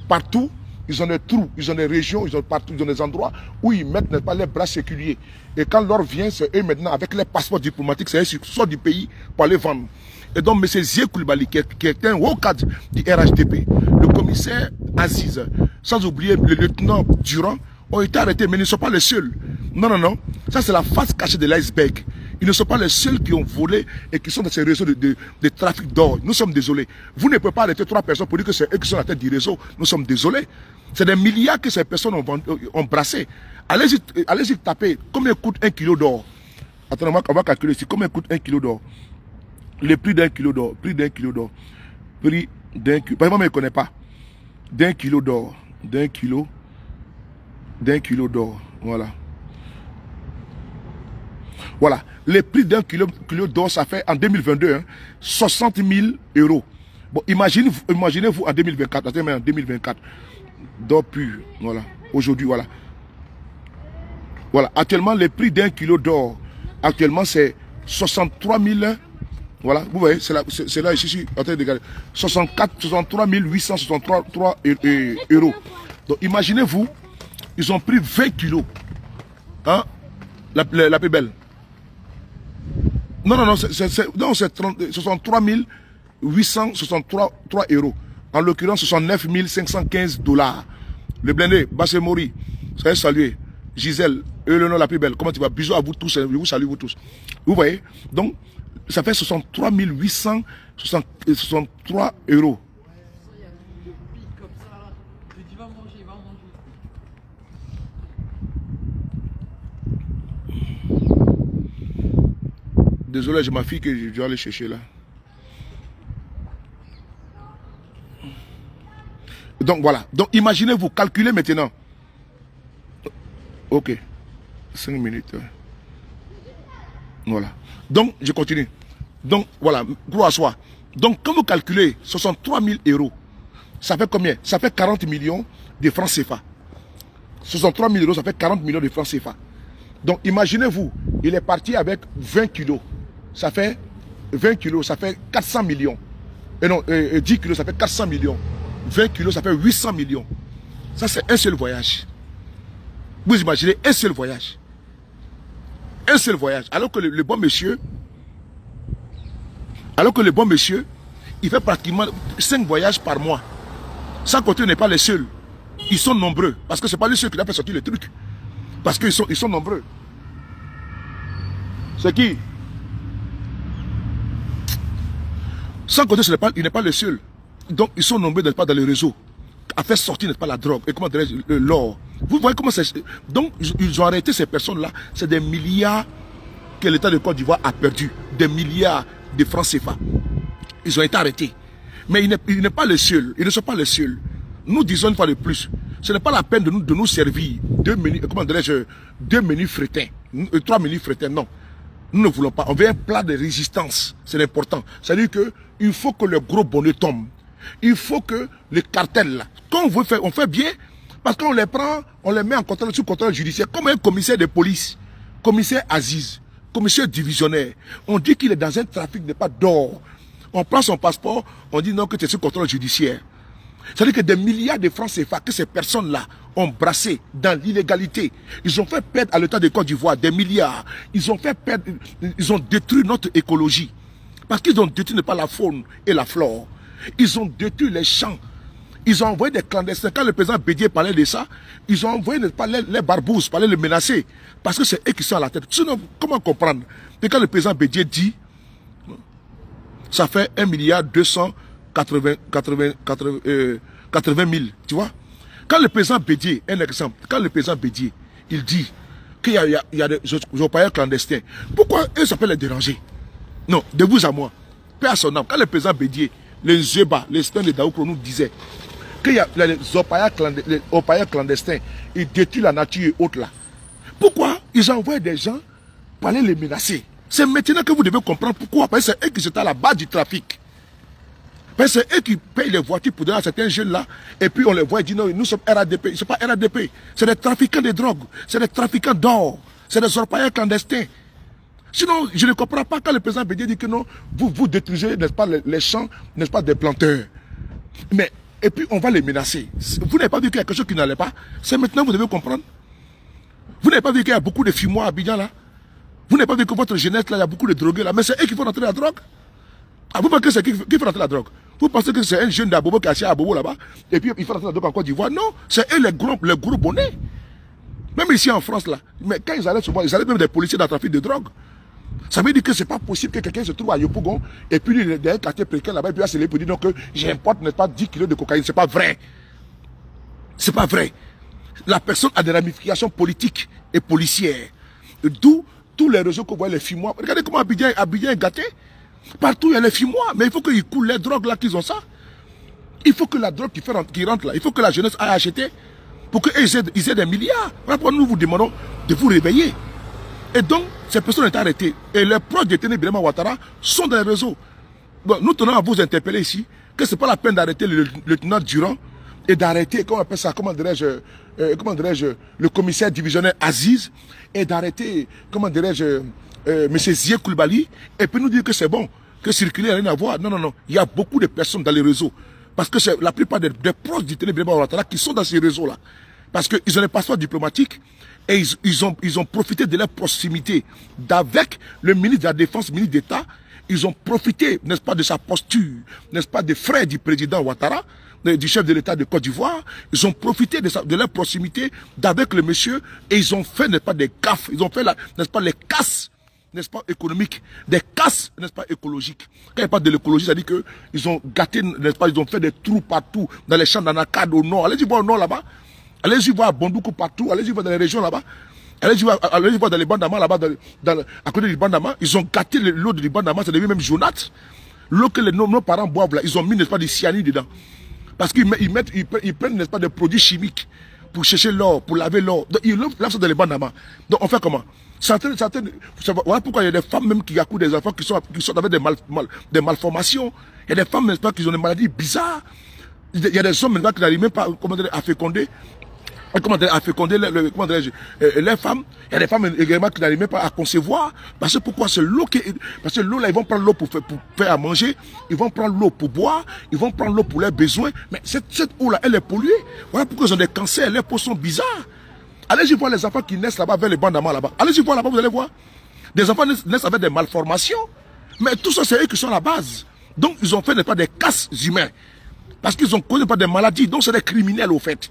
partout, ils ont des trous, ils ont des régions, ils ont partout, ils ont des endroits où ils mettent, n'est-ce pas, les bras séculiers. Et quand l'or vient, c'est eux maintenant, avec les passeports diplomatiques, c'est eux qui sortent du pays pour aller vendre. Et donc, M. Zié Koulibaly, qui est un haut cadre du RHDP, le commissaire Aziz, sans oublier le lieutenant Durand, ont été arrêtés, mais ils ne sont pas les seuls. Non, non, non. Ça, c'est la face cachée de l'iceberg. Ils ne sont pas les seuls qui ont volé et qui sont dans ces réseaux de trafic d'or. Nous sommes désolés. Vous ne pouvez pas arrêter 3 personnes pour dire que c'est eux qui sont à la tête du réseau. Nous sommes désolés. C'est des milliards que ces personnes ont brassé. Allez-y taper. Combien coûte 1 kilo d'or? Attendez, on va calculer ici. Combien coûte 1 kilo d'or? Le prix d'un kilo d'or. Prix d'un kilo d'or. Prix d'un kilo. Par exemple, je ne connais pas. D'un kilo d'or. D'un kilo d'or. Voilà. Voilà. Le prix d'un kilo d'or, ça fait en 2022, hein, 60 000 €. Bon, imaginez-vous en 2024. Attendez, en 2024. D'or pur. Voilà. Aujourd'hui, voilà. Voilà. Actuellement, le prix d'un kilo d'or, actuellement, c'est 63 000. Voilà. Vous voyez, c'est là, ici, attendez, regardez. 63 863 €. Donc, imaginez-vous, ils ont pris 20 kilos. Hein? La plus belle. Non, c'est 63 863 €. En l'occurrence, 69 515 $. Le blindé, Bassemori, soyez salué. Gisèle, le nom la plus belle. Comment tu vas? Bisous à vous tous, je vous salue vous tous. Vous voyez? Donc, ça fait 63 863 €. Désolé, j'ai ma fille que je dois aller chercher là. Donc voilà. Donc imaginez-vous, calculez maintenant. Ok. 5 minutes. Voilà. Donc, je continue. Donc, voilà, gloire à soi. Donc, quand vous calculez 63 000 €, ça fait combien? Ça fait 40 millions de francs CFA. 63 000 €, ça fait 40 millions de francs CFA. Donc, imaginez-vous, il est parti avec 20 kilos. Ça fait 20 kilos, ça fait 400 millions. Et non, 10 kilos, ça fait 400 millions. 20 kilos, ça fait 800 millions. Ça, c'est un seul voyage. Vous imaginez, un seul voyage. Un seul voyage. Alors que le bon monsieur, il fait pratiquement 5 voyages par mois. Sans côté, n'est pas le seul. Ils sont nombreux. Parce que ce n'est pas lui seul qui a fait sortir le truc. Parce qu'ils sont nombreux. C'est qui? Sans compter, il n'est pas le seul. Donc, ils sont nombreux, n'est-ce pas, dans les réseaux, à faire sortir, n'est-ce pas, la drogue, et comment dirais-je, l'or. Vous voyez comment c'est... Donc, ils ont arrêté ces personnes-là. C'est des milliards que l'État de Côte d'Ivoire a perdu. Des milliards de francs CFA. Ils ont été arrêtés. Mais il n'est pas le seul. Ils ne sont pas les seuls. Nous disons une fois de plus, ce n'est pas la peine de nous servir deux menus frétins, 3 menus frétins, non. Nous ne voulons pas. On veut un plat de résistance. C'est important. C'est-à-dire qu'il faut que le gros bonnet tombe. Il faut que les cartels, là, quand on veut faire, on fait bien, parce qu'on les prend, on les met en contrôle, sous contrôle judiciaire, comme un commissaire de police, commissaire Aziz, commissaire divisionnaire. On dit qu'il est dans un trafic de pas d'or. On prend son passeport, on dit non, que c'est sous contrôle judiciaire. C'est-à-dire que des milliards de francs CFA que ces personnes-là ont brassé dans l'illégalité. Ils ont fait perdre à l'État de Côte d'Ivoire des milliards. Ils ont fait perdre, ils ont détruit notre écologie. Parce qu'ils ont détruit pas la faune et la flore. Ils ont détruit les champs. Ils ont envoyé des clandestins. Quand le président Bédié parlait de ça, ils ont envoyé les barbouzes, parlaient les menacer. Parce que c'est eux qui sont à la tête. Sinon, comment comprendre? Et quand le président Bédié dit, ça fait 1,80 milliard, tu vois. Quand le président Bédié, un exemple, quand le président Bédié, il dit qu'il y a des orpailleurs clandestins, pourquoi eux s'appellent les déranger? Non, de vous à moi, paix à son âme. Quand le président Bédié, les Zeba, les Stens de Daoukro nous disaient qu'il y a les orpailleurs clandestins, ils détruisent la nature et autres là. Pourquoi ils envoient des gens pour aller les menacer? C'est maintenant que vous devez comprendre pourquoi. Parce que c'est eux qui sont à la base du trafic. Parce que c'est eux qui payent les voitures pour donner à certains jeunes là. Et puis on les voit et dit non, nous sommes RADP. Ils ne sont pas RADP. C'est des trafiquants de drogue. C'est des trafiquants d'or. C'est des orpailleurs clandestins. Sinon, je ne comprends pas quand le président Bédié dit que non, vous détruisez, n'est-ce pas, les champs, n'est-ce pas, des planteurs. Mais, et puis on va les menacer. Vous n'avez pas vu qu'il y a quelque chose qui n'allait pas. C'est maintenant que vous devez comprendre. Vous n'avez pas vu qu'il y a beaucoup de fumoirs à Abidjan là. Vous n'avez pas vu que votre jeunesse là, il y a beaucoup de drogués là. Mais c'est eux qui font rentrer la drogue. Ah, vous pensez que c'est qui fait rentrer la drogue? Vous pensez que c'est un jeune d'Abobo qui a acheté à Abobo là-bas et puis il fait rentrer la drogue en Côte d'Ivoire? Non, c'est eux les gros bonnets. Même ici en France là. Mais quand ils allaient souvent, ils allaient même des policiers dans le trafic de drogue. Ça veut dire que c'est pas possible que quelqu'un se trouve à Yopougon et puis il y a un quartier précaire là-bas et puis là c'est lui pour dire donc que j'importe, n'est-ce pas, 10 kilos de cocaïne. C'est pas vrai. C'est pas vrai. La personne a des ramifications politiques et policières. D'où tous les réseaux que vous voyez, les fumoirs. Regardez comment Abidjan est gâté. Partout il y a les fumoirs. Mais il faut qu'ils coulent les drogues là qu'ils ont ça. Il faut que la drogue qui rentre là, il faut que la jeunesse aille acheter pour qu'ils aient des milliards. Voilà, nous vous demandons de vous réveiller. Et donc, ces personnes ont été arrêtées. Et les proches détenus Birama Ouattara sont dans les réseaux. Bon, nous tenons à vous interpeller ici que ce n'est pas la peine d'arrêter le lieutenant Durand et d'arrêter, comment on appelle ça, comment dirais-je, le commissaire divisionnaire Aziz et d'arrêter, comment dirais-je, M. Zié Koulibaly et puis nous dire que c'est bon, que circuler n'a rien à voir. Non, non, non. Il y a beaucoup de personnes dans les réseaux. Parce que c'est la plupart des proches détenus Birama Ouattara qui sont dans ces réseaux-là. Parce qu'ils ont des passeports diplomatiques. Et ils ont profité de leur proximité d'avec le ministre de la Défense, le ministre d'État. Ils ont profité, n'est-ce pas, de sa posture, n'est-ce pas, des frères du président Ouattara, du chef de l'État de Côte d'Ivoire. Ils ont profité de leur proximité d'avec le monsieur et ils ont fait, n'est-ce pas, des gaffes. Ils ont fait, n'est-ce pas, les casses, n'est-ce pas, économiques, des casses, n'est-ce pas, écologiques. Quand il parle de l'écologie, ça dit qu'ils ont gâté, n'est-ce pas, ils ont fait des trous partout dans les champs d'Anakad au nord. Allez-y voir au nord là-bas. Allez-y voir à Bondoukou partout, allez-y voir dans les régions là-bas. Allez-y voir dans les Bandama là-bas, à côté du Bandama. Ils ont gâté l'eau du Bandama, c'est devenu même jaunâtre. L'eau que nos parents boivent là, ils ont mis, n'est-ce pas, du cyanide dedans. Parce qu'ils prennent, n'est-ce pas, des produits chimiques pour chercher l'or, pour laver l'or. Donc ils lavent ça dans les Bandama. Donc on fait comment? Voilà pourquoi il y a des femmes même qui accouchent des enfants qui sont avec des malformations. Il y a des femmes, n'est-ce pas, qui ont des maladies bizarres. Il y a des hommes maintenant qui n'arrivent même pas à féconder. Les femmes, il y a des femmes également qui n'arrivent même pas à concevoir. Parce que pourquoi? C'est l'eau parce que l'eau là, ils vont prendre l'eau pour faire à manger, ils vont prendre l'eau pour boire, ils vont prendre l'eau pour leurs besoins. Mais cette eau là, elle est polluée. Voilà pourquoi ils ont des cancers, leurs peaux sont bizarres. Allez-y voir les enfants qui naissent là-bas vers les Bandama là-bas. Allez-y voir là-bas, vous allez voir. Des enfants naissent avec des malformations. Mais tout ça, c'est eux qui sont à la base. Donc ils ont fait, n'est-ce pas, des casses humains. Parce qu'ils ont connu pas des maladies, donc c'est des criminels au fait.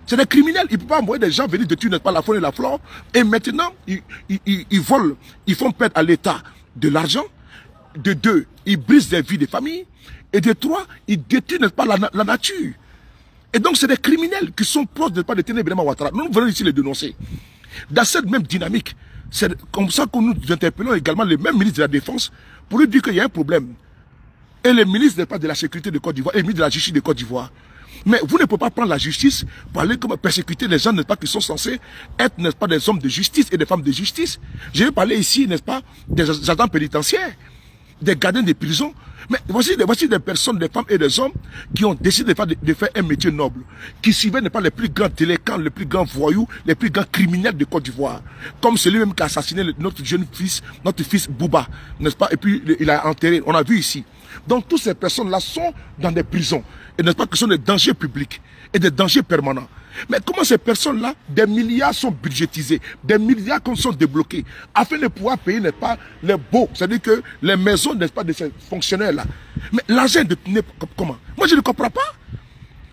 C'est des criminels. Ils ne peuvent pas envoyer des gens venir détruire, n'est-ce pas, la faune et la flore. Et maintenant, ils volent, ils font perdre à l'État de l'argent. De deux, ils brisent des vies des familles. Et de trois, ils détruisent, n'est-ce pas, la nature. Et donc, c'est des criminels qui sont proches, n'est-ce pas, de Téné Birama Ouattara. Nous venons ici les dénoncer. Dans cette même dynamique, c'est comme ça que nous interpellons également le même ministre de la Défense pour lui dire qu'il y a un problème. Et le ministre, n'est-ce pas, de la Sécurité de Côte d'Ivoire et le ministre de la Justice de Côte d'Ivoire. Mais vous ne pouvez pas prendre la justice pour aller comme persécuter les gens, n'est-ce pas, qui sont censés être, n'est-ce pas, des hommes de justice et des femmes de justice. Je vais parler ici, n'est-ce pas, des agents pénitentiaires, des gardiens des prisons. Mais voici des personnes, des femmes et des hommes qui ont décidé de faire un métier noble, qui suivaient, n'est-pas, les plus grands délinquants, les plus grands voyous, les plus grands criminels de Côte d'Ivoire. Comme celui-même qui a assassiné notre jeune fils, notre fils Bouba, n'est-ce pas, et puis il a enterré, on a vu ici. Donc toutes ces personnes-là sont dans des prisons, et n'est-ce pas, que ce sont des dangers publics et des dangers permanents. Mais comment ces personnes-là, des milliards sont budgétisés, des milliards sont débloqués, afin de pouvoir payer, n'est-ce pas, les baux, c'est-à-dire que les maisons, n'est-ce pas, de ces fonctionnaires-là. Mais l'argent est détenu comment? Moi je ne comprends pas.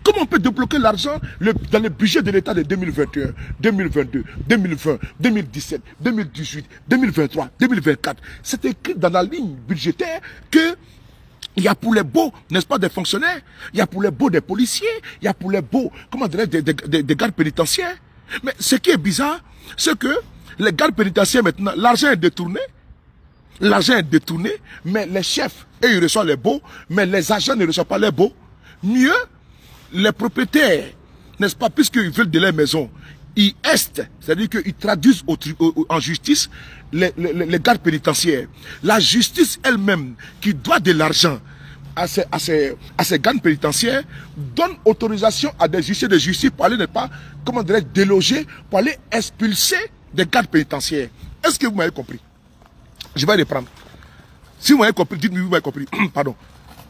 Comment on peut débloquer l'argent dans le budget de l'État de 2021, 2022, 2020, 2017, 2018, 2023, 2024? C'est écrit dans la ligne budgétaire que il y a pour les baux, n'est-ce pas, des fonctionnaires, il y a pour les baux des policiers, il y a pour les baux, comment dirais-je, des gardes pénitentiaires. Mais ce qui est bizarre, c'est que les gardes pénitentiaires maintenant, l'argent est détourné, mais les chefs, eux, ils reçoivent les baux, mais les agents ne reçoivent pas les baux. Mieux, les propriétaires, n'est-ce pas, puisqu'ils veulent de leur maison, ils estent, c'est-à-dire qu'ils traduisent en justice les gardes pénitentiaires. La justice elle-même, qui doit de l'argent à ces gardes pénitentiaires, donne autorisation à des huissiers de justice pour aller, n'est pas, comment dirais-je, déloger, pour aller expulser des gardes pénitentiaires. Est-ce que vous m'avez compris? Je vais reprendre. Si vous m'avez compris, dites-moi, vous m'avez compris. Pardon.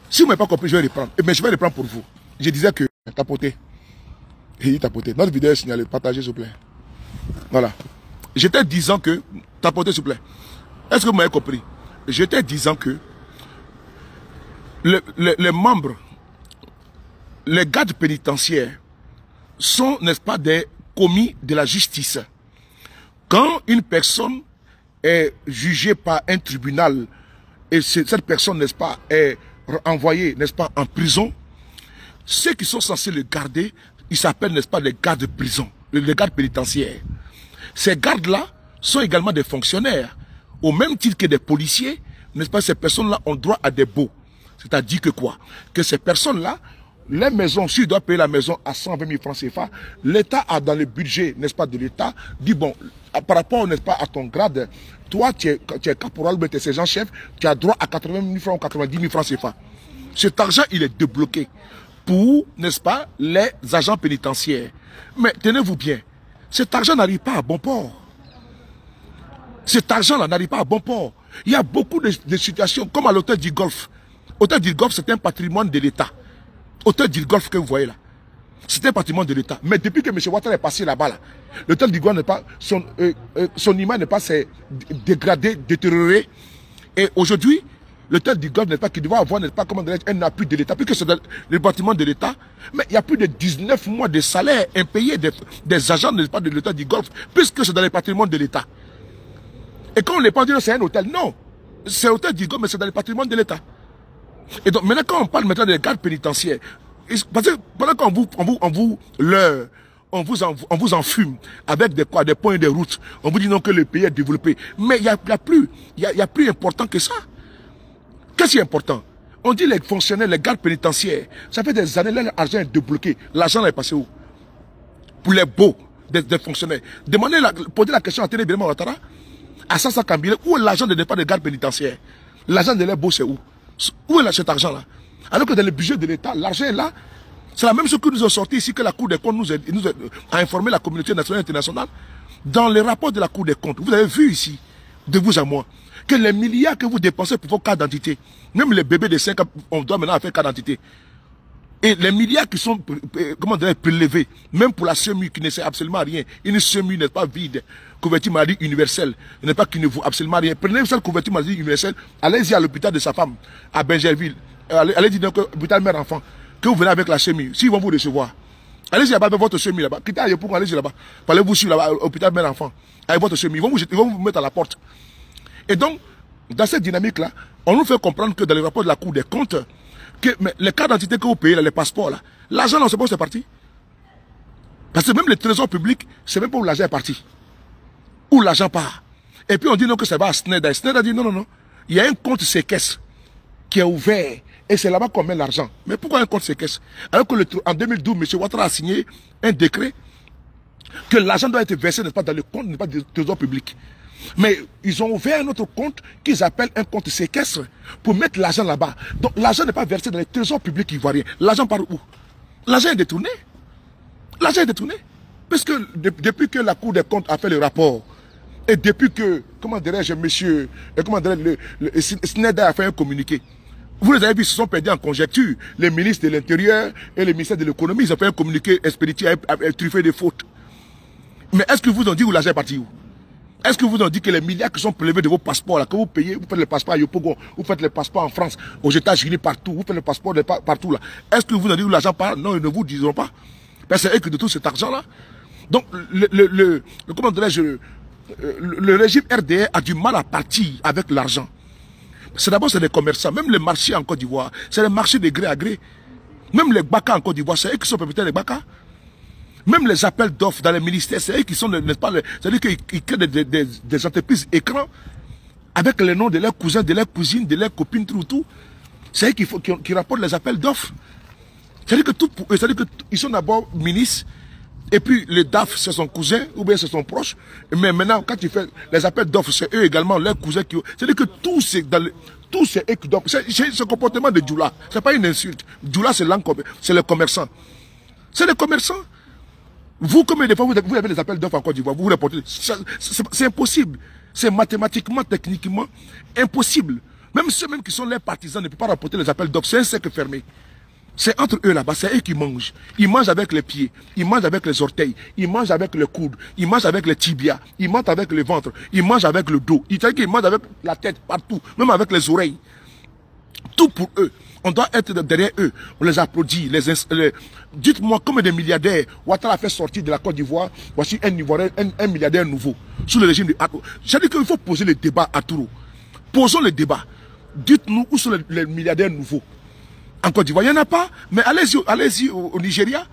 Si vous ne m'avez pas compris, je vais reprendre. Mais je vais reprendre pour vous. Je disais que tapoter. Et tapoter. Notre vidéo est signalée. Partagez, s'il vous plaît. Voilà. J'étais disant que... Tapoter, s'il vous plaît. Est-ce que vous m'avez compris? J'étais disant que... Les membres... Les gardes pénitentiaires sont, n'est-ce pas, des commis de la justice. Quand une personne est jugée par un tribunal et cette personne, n'est-ce pas, est envoyée, n'est-ce pas, en prison, ceux qui sont censés le garder, ils s'appellent, n'est-ce pas, les gardes de prison, les gardes pénitentiaires. Ces gardes-là sont également des fonctionnaires. Au même titre que des policiers, n'est-ce pas, ces personnes-là ont droit à des baux. C'est-à-dire que quoi? Que ces personnes-là, les maisons, s'ils doivent payer la maison à 120 000 francs CFA, l'État a dans le budget, n'est-ce pas, de l'État, dit bon, par rapport, n'est-ce pas, à ton grade, toi, tu es caporal, mais tu es sergent-chef, tu as droit à 80 000 francs ou 90 000 francs CFA. Cet argent, il est débloqué pour, n'est-ce pas, les agents pénitentiaires. Mais tenez-vous bien, cet argent n'arrive pas à bon port. Cet argent-là n'arrive pas à bon port. Il y a beaucoup de situations, comme à l'hôtel du Golfe. L'hôtel du Golfe, c'est un patrimoine de l'État. L'hôtel du Golfe que vous voyez là, c'est un patrimoine de l'État. Mais depuis que M. Ouattara est passé là-bas, là, l'hôtel du Golfe n'est pas, son image n'est pas dégradé, détérioré. Et aujourd'hui, l'hôtel du Golfe n'est pas, qui doit avoir, n'est pas, comment dirais-je, un appui de l'État, puisque c'est le bâtiment de l'État. Mais il y a plus de 19 mois de salaire impayé des agents, n'est pas, de l'hôtel du Golfe, puisque c'est dans le patrimoine de l'État. Et quand on n'est pas dit c'est un hôtel, non. C'est l'hôtel du Golfe, mais c'est dans le patrimoine de l'État. Et donc, maintenant, quand on parle maintenant des gardes pénitentiaires, parce que pendant qu'on vous enfume avec des points de route, on vous dit non que le pays est développé. Mais il y a plus important que ça. Qu'est-ce qui est important? On dit les fonctionnaires, les gardes pénitentiaires, ça fait des années, là, l'argent est débloqué. L'argent est passé où? Pour les baux des fonctionnaires. Posez la question à Téné Birama Ouattara, à Sassa Kambile, où est l'argent des gardes pénitentiaires? L'argent de leurs baux, c'est où? Où est cet argent-là? Alors que dans le budget de l'État, l'argent est là. C'est la même chose que nous avons sorti ici, que la Cour des comptes nous a informé la communauté nationale et internationale. Dans les rapports de la Cour des comptes, vous avez vu ici, de vous à moi, que les milliards que vous dépensez pour vos cartes d'identité, même les bébés de 5 ans, on doit maintenant faire carte d'identité. Et les milliards qui sont, comment dire, prélevés, même pour la SEMU qui ne sert absolument à rien, une SEMU n'est pas vide, couverture maladie universelle, n'est pas qui ne vaut absolument rien. Prenez cette couverture maladie universelle, allez-y à l'hôpital de sa femme, à Benjerville, allez dire que l'hôpital mère-enfant, que vous venez avec la SEMU, s'ils vont vous recevoir. Allez-y là-bas avec votre semi là-bas. Quittez Ayopougon, allez-y là-bas. Allez vous suivre là-bas, hôpital mère enfant. Avec votre semi. Ils vont vous mettre à la porte. Et donc, dans cette dynamique-là, on nous fait comprendre que dans les rapports de la Cour des comptes, que mais les cartes d'identité que vous payez, là, les passeports, là, l'argent, on ne sait pas où c'est parti. Parce que même le trésor public, c'est même pas où l'argent est parti. Où l'argent part. Et puis on dit non que ça va à Schneider. Schneider a dit non, non, non. Il y a un compte séquestre qui est ouvert. Et c'est là-bas qu'on met l'argent. Mais pourquoi un compte séquestre? Alors que en 2012, M. Ouattara a signé un décret que l'argent doit être versé, n'est-ce pas, dans le compte, n'est-ce pas, du trésor public. Mais ils ont ouvert un autre compte qu'ils appellent un compte séquestre pour mettre l'argent là-bas. Donc l'argent n'est pas versé dans les trésors publics ivoiriens. L'argent part où? L'argent est détourné. L'argent est détourné. Parce que depuis que la Cour des comptes a fait le rapport, et depuis que, comment dirais-je, monsieur, comment dirais-je, le Schneider a fait un communiqué, vous les avez vus, ils se sont perdus en conjecture. Les ministres de l'Intérieur et les ministères de l'Économie, ils ont fait un communiqué expéditif truffé de fautes. Mais est-ce que vous ont dit où l'argent est parti où? Est-ce que vous ont dit que les milliards qui sont prélevés de vos passeports, là, que vous payez, vous faites les passeports à Yopougon, vous faites les passeports en France, aux États-Unis, partout, vous faites les passeports partout là. Est-ce que vous ont dit où l'argent part? Non, ils ne vous diront pas. Parce que c'est eux qui de tout cet argent-là. Donc, comment dirais-je, le régime RDR a du mal à partir avec l'argent. C'est d'abord c'est des commerçants, même les marchés en Côte d'Ivoire, c'est les marchés de gré à gré. Même les BACA en Côte d'Ivoire, c'est eux qui sont propriétaires des BACA. Même les appels d'offres dans les ministères, c'est eux qui sont, n'est-ce pas, c'est-à-dire qu'ils créent des entreprises écrans avec les noms de leurs cousins, de leurs cousines, de leurs copines, tout. C'est eux qui rapportent les appels d'offres. C'est-à-dire que tout pour eux, c'est-à-dire qu'ils sont d'abord ministres, et puis les DAF, c'est son cousin, ou bien c'est son proche. Mais maintenant, quand tu fais les appels d'offres, c'est eux également, leurs cousins qui... C'est-à-dire que tout c'est eux qui doivent... C'est ce comportement de Djoula. Ce n'est pas une insulte. Djoula, c'est les commerçants. C'est les commerçants. Vous, comme des fois, vous avez les appels d'offres en Côte d'Ivoire, vous les portez. C'est impossible. C'est mathématiquement, techniquement impossible. Même ceux-mêmes qui sont les partisans ne peuvent pas rapporter les appels d'offres. C'est un cercle fermé. C'est entre eux là-bas, c'est eux qui mangent. Ils mangent avec les pieds, ils mangent avec les orteils, ils mangent avec le coude, ils mangent avec les tibias, ils mangent avec le ventre, ils mangent avec le dos. Ils mangent avec la tête partout, même avec les oreilles. Tout pour eux. On doit être derrière eux. On les applaudit. Dites-moi combien de milliardaires Ouattara a fait sortir de la Côte d'Ivoire. Voici un milliardaire nouveau sous le régime de Atouro. J'ai dit qu'il faut poser le débat à Atouro. Posons le débat. Dites-nous où sont les milliardaires nouveaux. En Côte d'Ivoire, il n'y en a pas. Mais allez-y au Nigeria.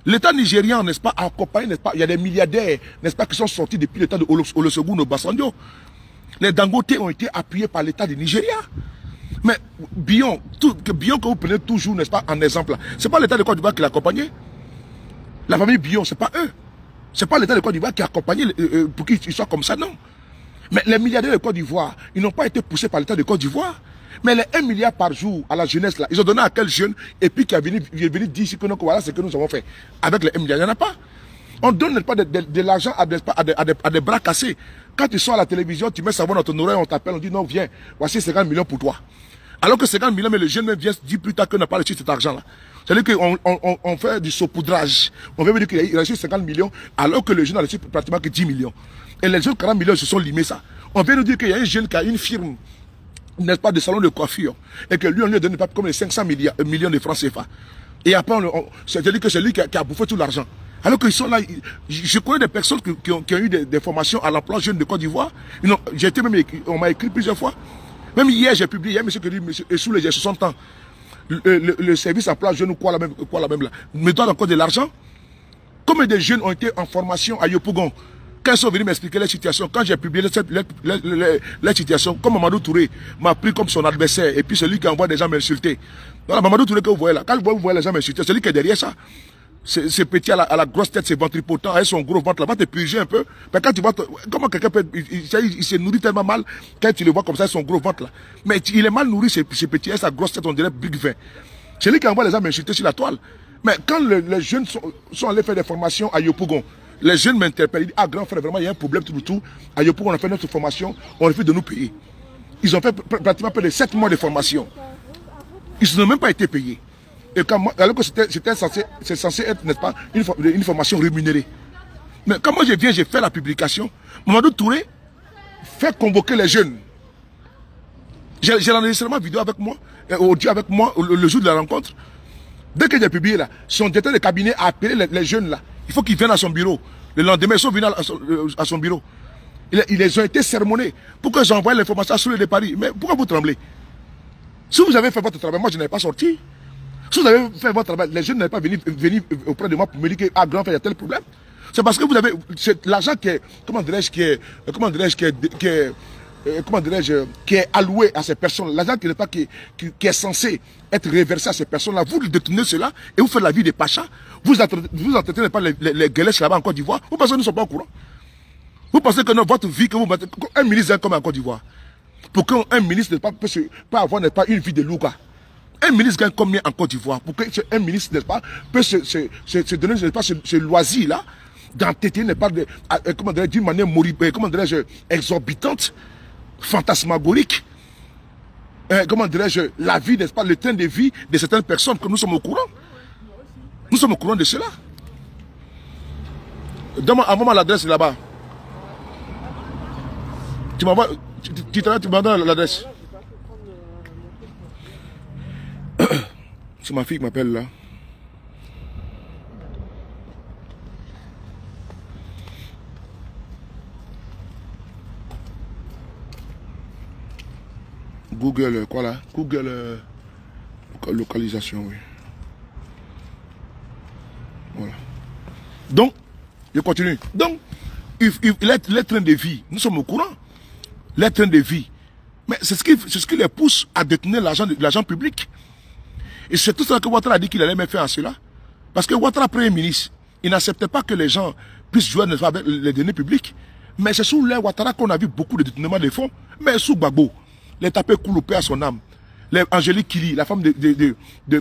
L'État nigérian, n'est-ce pas, accompagné, n'est-ce pas, il y a des milliardaires, n'est-ce pas, qui sont sortis depuis l'État de Olusegun Obasanjo. Les Dangote ont été appuyés par l'État du Nigeria. Mais Bion que vous prenez toujours, n'est-ce pas, en exemple, ce n'est pas l'État de Côte d'Ivoire qui l'a accompagné. La famille Bion, ce n'est pas eux. Ce n'est pas l'État de Côte d'Ivoire qui a accompagné pour qu'ils soient comme ça, non. Mais les milliardaires de Côte d'Ivoire, ils n'ont pas été poussés par l'État de Côte d'Ivoire. Mais les 1 milliard par jour à la jeunesse, là, ils ont donné à quel jeune et puis qui est venu dire ici que non, voilà ce que nous avons fait. Avec les 1 milliard, il n'y en a pas. On ne donne pas de l'argent à des bras cassés. Quand tu sors à la télévision, tu mets ça dans ton oreille, on t'appelle, on dit non, viens, voici 50 millions pour toi. Alors que 50 millions, mais le jeune même vient dire plus tard qu'on n'a pas reçu cet argent-là. C'est-à-dire qu'on fait du saupoudrage. On veut dire qu'il a reçu 50 millions, alors que le jeune a reçu pratiquement que 10 millions. Et les jeunes 40 millions se sont limés ça. On vient nous dire qu'il y a un jeune qui a une firme, n'est-ce pas, de salon de coiffure, et que lui, on lui a donné pas comme les 500 millions de francs CFA. Et après, c'est-à-dire que c'est lui qui a bouffé tout l'argent. Alors qu'ils sont là, je connais des personnes qui ont eu des formations à l'emploi jeune de Côte d'Ivoire. On m'a écrit plusieurs fois. Même hier, j'ai publié, il y a un monsieur qui dit, monsieur, sous les 60 ans, le service emploi jeune ou quoi la même là, me donne encore de l'argent. Combien de jeunes ont été en formation à Yopougon? Quand ils sont venus m'expliquer leur situation, quand j'ai publié leur situation, comme Mamadou Touré m'a pris comme son adversaire, et puis celui qui envoie des gens m'insulter. Voilà, Mamadou Touré que vous voyez là, quand vous voyez les gens m'insulter, celui qui est derrière ça, c'est petit à la grosse tête, c'est ventripotent, avec son gros ventre là, va te purger un peu. Mais quand tu vois, comment quelqu'un peut, il se nourrit tellement mal, quand tu le vois comme ça, son gros ventre là. Mais il est mal nourri, ce petit, avec sa grosse tête, on dirait Big 20. C'est lui qui envoie les gens m'insulter sur la toile. Mais quand les jeunes sont allés faire des formations à Yopougon, les jeunes m'interpellent, ils disent, ah grand frère, vraiment il y a un problème tout. À Yopougon, on a fait notre formation, on refuse de nous payer. Ils ont fait pratiquement près de 7 mois de formation. Ils n'ont même pas été payés. Et alors que c'est censé être, n'est-ce pas, une formation rémunérée. Mais quand moi je viens, j'ai fait la publication, Mamadou Touré fait convoquer les jeunes. J'ai l'enregistrement vidéo avec moi, audio avec moi, le jour de la rencontre. Dès que j'ai publié là, son directeur de cabinet a appelé les jeunes là. Il faut qu'ils viennent à son bureau. Le lendemain, ils sont venus à son bureau. Ils les ont été sermonnés. Pourquoi j'envoie l'information à Souley de Paris? Mais pourquoi vous tremblez? Si vous avez fait votre travail, moi je n'avais pas sorti. Si vous avez fait votre travail, les jeunes n'avaient pas venu auprès de moi pour me dire que ah, grand frère, il y a tel problème. C'est parce que vous avez l'argent qui est, qui est alloué à ces personnes, l'argent qui est censé être reversé à ces personnes-là, vous détenez cela et vous faites la vie des pachas. Vous entretenez pas les guélèches là-bas en Côte d'Ivoire. Vous pensez qu'ils ne sont pas au courant? Vous pensez que votre vie, que vous mettez, un ministre est comme en Côte d'Ivoire. Pour qu'un ministre peut avoir une vie de louga. Un ministre gagne combien en Côte d'Ivoire? Pour qu'un ministre, n'est-ce pas, peut se donner, n'est-ce pas, ce loisir-là, d'entêter, n'est pas, d'une manière comment dirais-je, exorbitante, fantasmagorique. Comment dirais-je, la vie, n'est-ce pas, le train de vie de certaines personnes, que nous sommes au courant. Nous sommes au courant de cela. Envoie-moi l'adresse là-bas. Tu m'envoies l'adresse. C'est ma fille qui m'appelle là. Google, quoi là? Google localisation, oui. Voilà. Donc, je continue. Donc, les trains de vie, nous sommes au courant. Les trains de vie. Mais c'est ce qui les pousse à détenir l'argent public. Et c'est tout ça que Ouattara a dit qu'il allait même faire à cela. Parce que Ouattara, Premier ministre, il n'acceptait pas que les gens puissent jouer avec les données publiques. Mais c'est sous les Ouattara qu'on a vu beaucoup de détournements de fonds. Mais sous Gbagbo, les tapés Kouloupé à son âme. Les Angélique Kili, la femme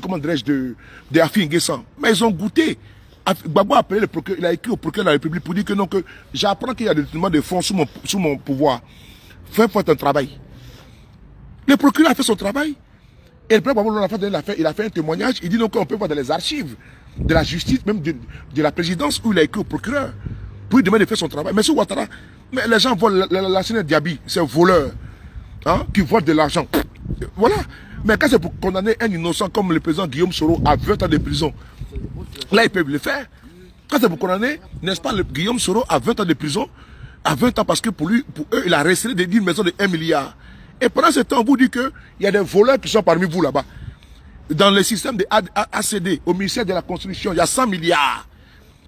comment dirais-je, de Afi Nguessan. Mais ils ont goûté. Gbagbo a appelé le procureur, il a écrit au procureur de la République pour dire que non, que j'apprends qu'il y a des détournements de fonds sous mon pouvoir. Faites un travail. Le procureur a fait son travail. Et le président il a fait un témoignage. Il dit donc qu'on peut voir dans les archives de la justice, même de la présidence, où il a écrit au procureur pour lui demander de faire son travail. Mais sur Ouattara, mais les gens volent. La Sénat Diaby, c'est un voleur qui vole de l'argent. Voilà. Mais quand c'est pour condamner un innocent comme le président Guillaume Soro à 20 ans de prison, là ils peuvent le faire. Quand c'est pour condamner, n'est-ce pas, Guillaume Soro à 20 ans de prison, à 20 ans parce que pour eux, il a resté d'une maison de 1 milliard. Et pendant ce temps, on vous dit qu'il y a des voleurs qui sont parmi vous là-bas. Dans le système de ACD, au ministère de la Construction, il y a 100 milliards.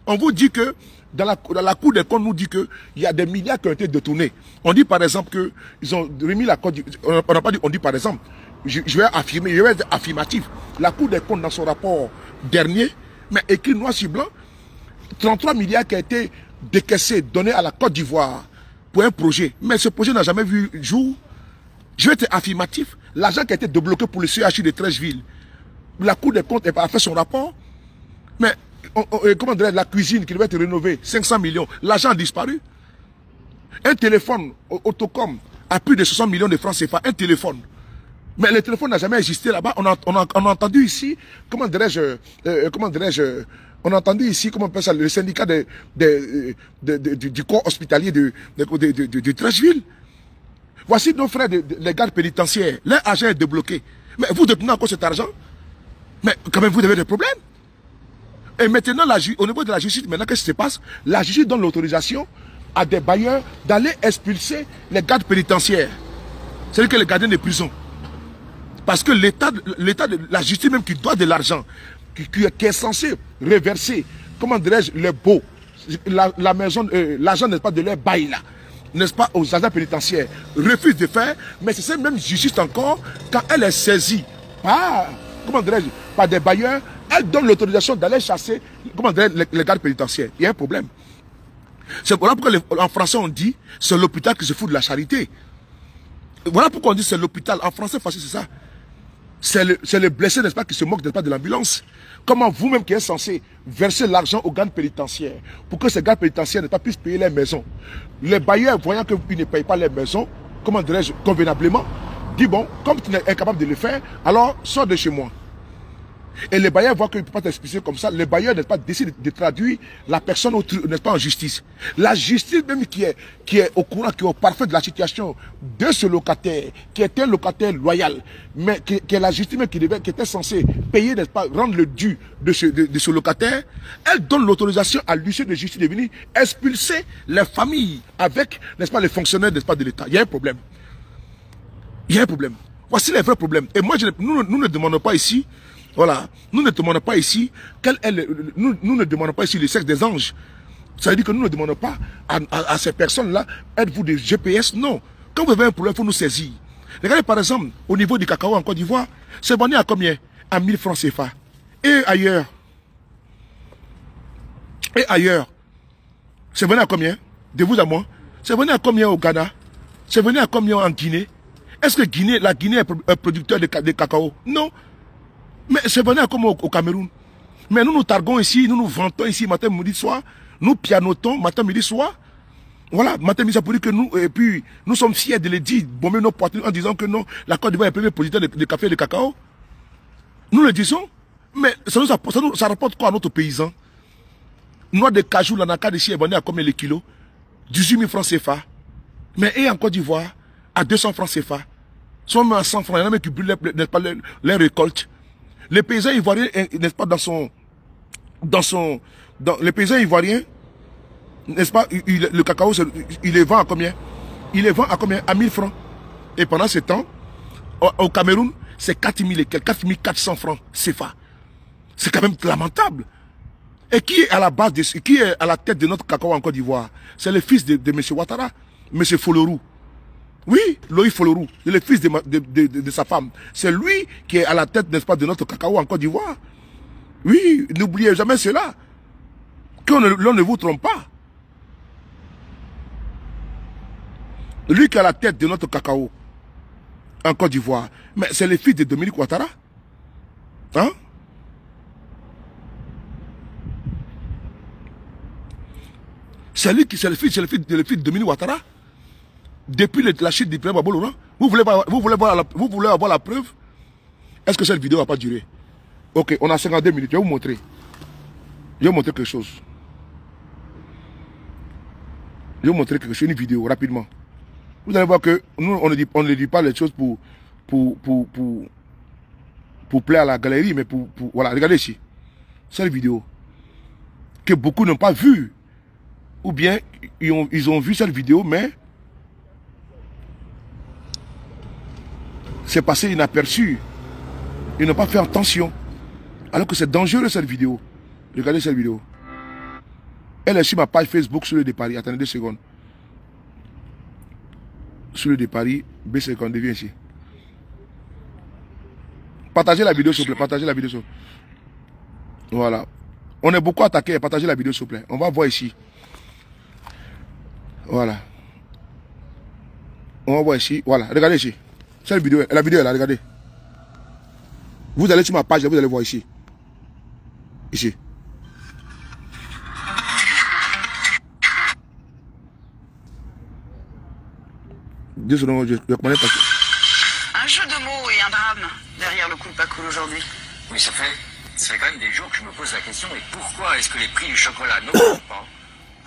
On vous dit que, dans la Cour des comptes, on nous dit qu'il y a des milliards qui ont été détournés. On dit par exemple qu'ils ont remis la Côte d'Ivoire. On n'a pas dit, on dit par exemple, je vais affirmer, je vais être affirmatif. La Cour des comptes, dans son rapport dernier, mais écrit noir sur blanc, 33 milliards qui ont été décaissés, donnés à la Côte d'Ivoire pour un projet. Mais ce projet n'a jamais vu jour. Je vais être affirmatif. L'argent qui a été débloqué pour le CHU de Trècheville, la Cour des comptes a fait son rapport. Mais, comment dire, la cuisine qui devait être rénovée, 500 millions, l'argent a disparu. Un téléphone, Autocom, a plus de 60 millions de francs CFA, un téléphone. Mais le téléphone n'a jamais existé là-bas. On a entendu ici, comment dirais-je, on a entendu ici, comment on appelle ça, le syndicat du corps hospitalier de Trècheville. Voici nos frères les gardes pénitentiaires. Leur argent est débloqué. Mais vous détenez encore cet argent? Mais quand même, vous avez des problèmes. Et maintenant, au niveau de la justice, maintenant, qu'est-ce qui se passe? La justice donne l'autorisation à des bailleurs d'aller expulser les gardes pénitentiaires. C'est-à-dire que les gardiens de prison. Parce que l'État de la justice même qui doit de l'argent, qui est censé reverser, comment dirais-je, les baux, la maison, l'argent n'est pas de leur bail là, n'est-ce pas, aux agents pénitentiaires, refuse de faire, mais c'est cette même justice encore, quand elle est saisie par, comment dirais-je, par des bailleurs, elle donne l'autorisation d'aller chasser, comment dirais-je, les gardes pénitentiaires. Il y a un problème. C'est voilà pourquoi en français on dit, c'est l'hôpital qui se fout de la charité. Voilà pourquoi on dit c'est l'hôpital. En français, c'est ça. C'est le blessé, n'est-ce pas, qui se moque, n'est-ce pas, de l'ambulance. Comment vous-même qui êtes censé verser l'argent aux gardes pénitentiaires pour que ces gardes pénitentiaires ne puissent payer les maisons. Les bailleurs, voyant qu'ils ne payent pas les maisons, comment dirais-je, convenablement, disent bon, comme tu es incapable de le faire, alors sors de chez moi. Et les bailleurs voient qu'ils ne peuvent pas t'expliquer comme ça. Les bailleurs, n'est-ce pas, décident de traduire la personne, n'est-ce pas, en justice. La justice même qui est au courant, qui est au parfait de la situation de ce locataire, qui est un locataire loyal, mais qui est la justice même qui était censée payer, n'est-ce pas, rendre le dû de ce locataire, elle donne l'autorisation à l'huissier de justice de venir expulser les familles avec, n'est-ce pas, les fonctionnaires, n'est-ce pas, de l'État. Il y a un problème. Il y a un problème. Voici les vrais problèmes. Et moi, nous ne demandons pas ici, voilà, nous ne demandons pas ici, nous ne demandons pas ici le sexe des anges. Ça veut dire que nous ne demandons pas à ces personnes-là, êtes-vous des GPS? Non. Quand vous avez un problème, il faut nous saisir. Regardez par exemple, au niveau du cacao en Côte d'Ivoire, c'est vendu à combien? À 1000 francs CFA. Et ailleurs? Et ailleurs? C'est venu à combien? De vous à moi? C'est venu à combien au Ghana? C'est venu à combien en Guinée? Est-ce que la Guinée est producteur de cacao? Non. Mais c'est venu comme au Cameroun. Mais nous nous targuons ici, nous nous vantons ici matin, midi, soir. Nous pianotons matin, midi, soir. Voilà, matin, midi, ça pour dire que nous, et puis, nous sommes fiers de le dire, bomber nos poitrines en disant que non, la Côte d'Ivoire est le premier producteur de café et de cacao. Nous le disons. Mais ça rapporte quoi à notre paysan? Noix de cajou, l'anaka ici est vendu à combien les kilos? 18 000 francs CFA. Mais et en Côte d'Ivoire, à 200 francs CFA. Soit même à 100 francs, il y en a même qui brûlent les récoltes. Les paysans ivoiriens, n'est-ce pas, les paysans ivoiriens, n'est-ce pas, le cacao, il les vend à combien? Il les vend à combien? À 1000 francs. Et pendant ce temps, au Cameroun, c'est 4000 et quelques, 4400 francs CFA. C'est quand même lamentable. Et qui est à la base, qui est à la tête de notre cacao en Côte d'Ivoire? C'est le fils de M. Ouattara, M. Folorou. Oui, Loïc Folorou, c'est le fils de sa femme. C'est lui qui est à la tête, n'est-ce pas, de notre cacao en Côte d'Ivoire. Oui, n'oubliez jamais cela. L'on ne vous trompe pas. Lui qui est à la tête de notre cacao en Côte d'Ivoire. Mais c'est le fils de Dominique Ouattara. Hein? C'est lui qui c'est le fils de Dominique Ouattara. Depuis la chute du président Babou Laurent, vous voulez avoir la preuve? Est-ce que cette vidéo va pas durer? Ok, on a 52 minutes, je vais vous montrer. Je vais vous montrer quelque chose. Je vais vous montrer quelque chose, une vidéo, rapidement. Vous allez voir que nous, on ne dit pas les choses pour plaire à la galerie, mais voilà, regardez ici. Cette vidéo que beaucoup n'ont pas vue. Ou bien, ils ont vu cette vidéo, mais c'est passé inaperçu. Ils n'ont pas fait attention. Alors que c'est dangereux cette vidéo. Regardez cette vidéo. Elle est sur ma page Facebook sur le départ. Attendez 2 secondes. Sur le départ, B secondes, viens ici. Partagez la vidéo s'il vous plaît. Partagez la vidéo s'il vous plaît. Voilà. On est beaucoup attaqué. Partagez la vidéo s'il vous plaît. On va voir ici. Voilà. On va voir ici. Voilà. Regardez ici. Cette vidéo, la vidéo est là, regardez. Vous allez sur ma page, vous allez voir ici. Ici. Un jeu de mots et un drame derrière le coup de pas cool aujourd'hui. Oui, ça fait quand même des jours que je me pose la question, et pourquoi est-ce que les prix du chocolat n'augmentent pas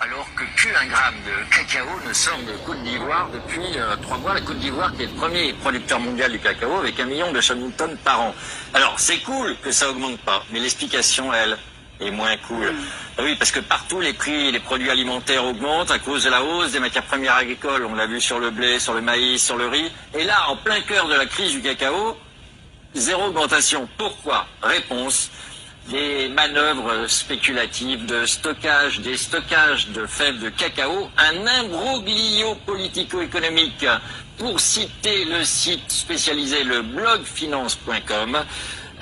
alors que plus un gramme de cacao ne sort de Côte d'Ivoire depuis 3 mois. La Côte d'Ivoire qui est le premier producteur mondial du cacao avec 1 million de tonnes par an. Alors c'est cool que ça augmente pas, mais l'explication, elle, est moins cool. Oui, parce que partout les prix des produits alimentaires augmentent à cause de la hausse des matières premières agricoles. On l'a vu sur le blé, sur le maïs, sur le riz. Et là, en plein cœur de la crise du cacao, zéro augmentation. Pourquoi? Réponse: des manœuvres spéculatives de stockage, des stockages de fèves de cacao, un imbroglio politico-économique, pour citer le site spécialisé, le blogfinance.com,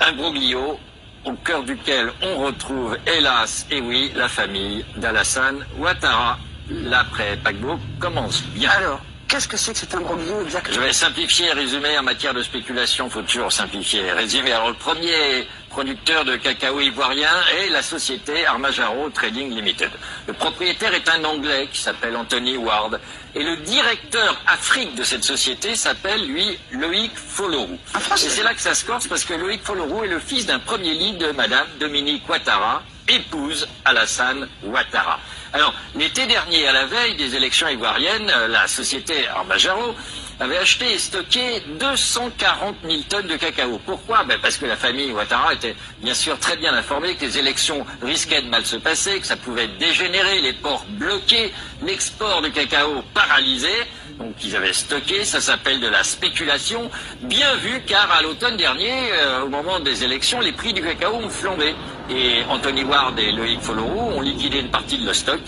imbroglio au cœur duquel on retrouve, hélas, et oui, la famille d'Alassane Ouattara. L'après-paquebot commence bien. Alors, qu'est-ce que c'est que cet imbroglio exactement? Je vais simplifier et résumer. En matière de spéculation, il faut toujours simplifier et résumer. Alors, le premier producteur de cacao ivoirien, et la société Armajaro Trading Limited. Le propriétaire est un Anglais qui s'appelle Anthony Ward. Et le directeur Afrique de cette société s'appelle, lui, Loïc Folorou. Et c'est là que ça se corse, parce que Loïc Folorou est le fils d'un premier lit de Madame Dominique Ouattara, épouse Alassane Ouattara. Alors, l'été dernier, à la veille des élections ivoiriennes, la société Armajaro avait acheté et stocké 240 000 tonnes de cacao. Pourquoi? Parce que la famille Ouattara était bien sûr très bien informée que les élections risquaient de mal se passer, que ça pouvait dégénérer, les ports bloqués, l'export de cacao paralysé. Donc ils avaient stocké, ça s'appelle de la spéculation, bien vu car à l'automne dernier, au moment des élections, les prix du cacao ont flambé. Et Anthony Ward et Loïc Folorou ont liquidé une partie de leur stock.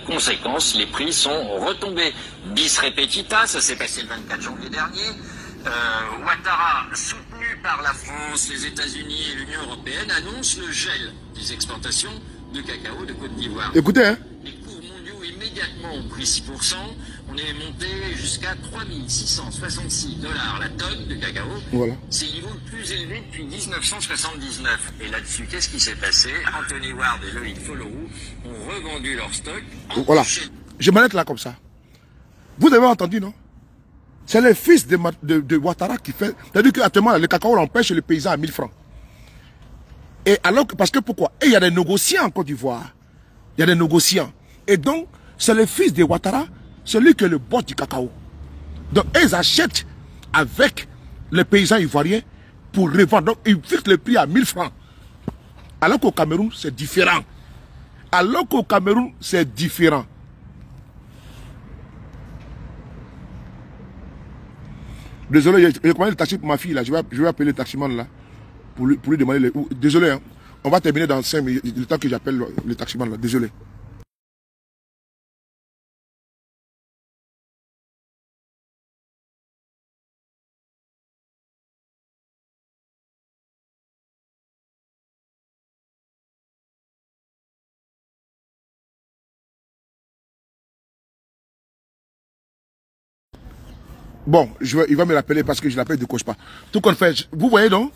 Conséquence, les prix sont retombés. Bis repetita, ça s'est passé le 24 janvier dernier. Ouattara, soutenu par la France, les États-Unis et l'Union européenne, annonce le gel des exportations de cacao de Côte d'Ivoire. Écoutez, hein. Les cours mondiaux immédiatement ont pris 6%. On est monté jusqu'à 3666 $ la tonne de cacao. Voilà. C'est le niveau le plus élevé depuis 1979. Et là-dessus, qu'est-ce qui s'est passé? Anthony Ward et Loïc Folorou ont revendu leur stock. Voilà. Je m'arrête là comme ça. Vous avez entendu, non? C'est le fils de Ouattara qui fait... C'est-à-dire qu'actuellement, le cacao empêche les paysans à 1000 francs. Et alors que... Parce que pourquoi? Et il y a des négociants en Côte d'Ivoire. Il y a des négociants. Et donc, c'est le fils de Ouattara, celui qui est le boss du cacao. Donc, ils achètent avec les paysans ivoiriens pour revendre. Donc, ils fixent le prix à 1000 francs. Alors qu'au Cameroun, c'est différent. Alors qu'au Cameroun, c'est différent. Désolé, je commande le taxi pour ma fille là. Je vais appeler le taximan là pour lui demander. Désolé, hein. On va terminer dans 5 minutes. Le temps que j'appelle le taximan là. Désolé. Bon, il va me rappeler parce que je l'appelle de coche pas. Tout compte fait, vous voyez donc,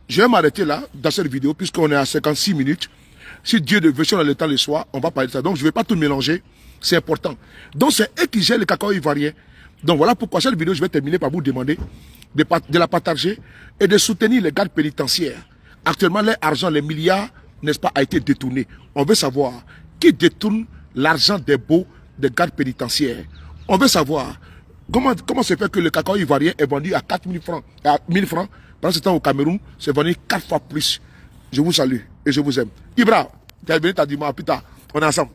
je vais m'arrêter là, dans cette vidéo, puisqu'on est à 56 minutes. Si Dieu veut, si on a le temps le soir, on va parler de ça. Donc, je ne vais pas tout mélanger. C'est important. Donc, c'est eux qui gèrent le cacao ivoirien. Donc, voilà pourquoi cette vidéo, je vais terminer par vous demander de la partager et de soutenir les gardes pénitentiaires. Actuellement, leur argent, les milliards, n'est-ce pas, a été détourné. On veut savoir qui détourne l'argent des baux des gardes pénitentiaires. On veut savoir comment se fait que le cacao ivoirien est vendu à 4000 francs, à 1000 francs. Pendant ce temps, au Cameroun, c'est vendu 4 fois plus. Je vous salue et je vous aime. Ibra, tu es venu, tu as dit, moi, plus tard, on est ensemble.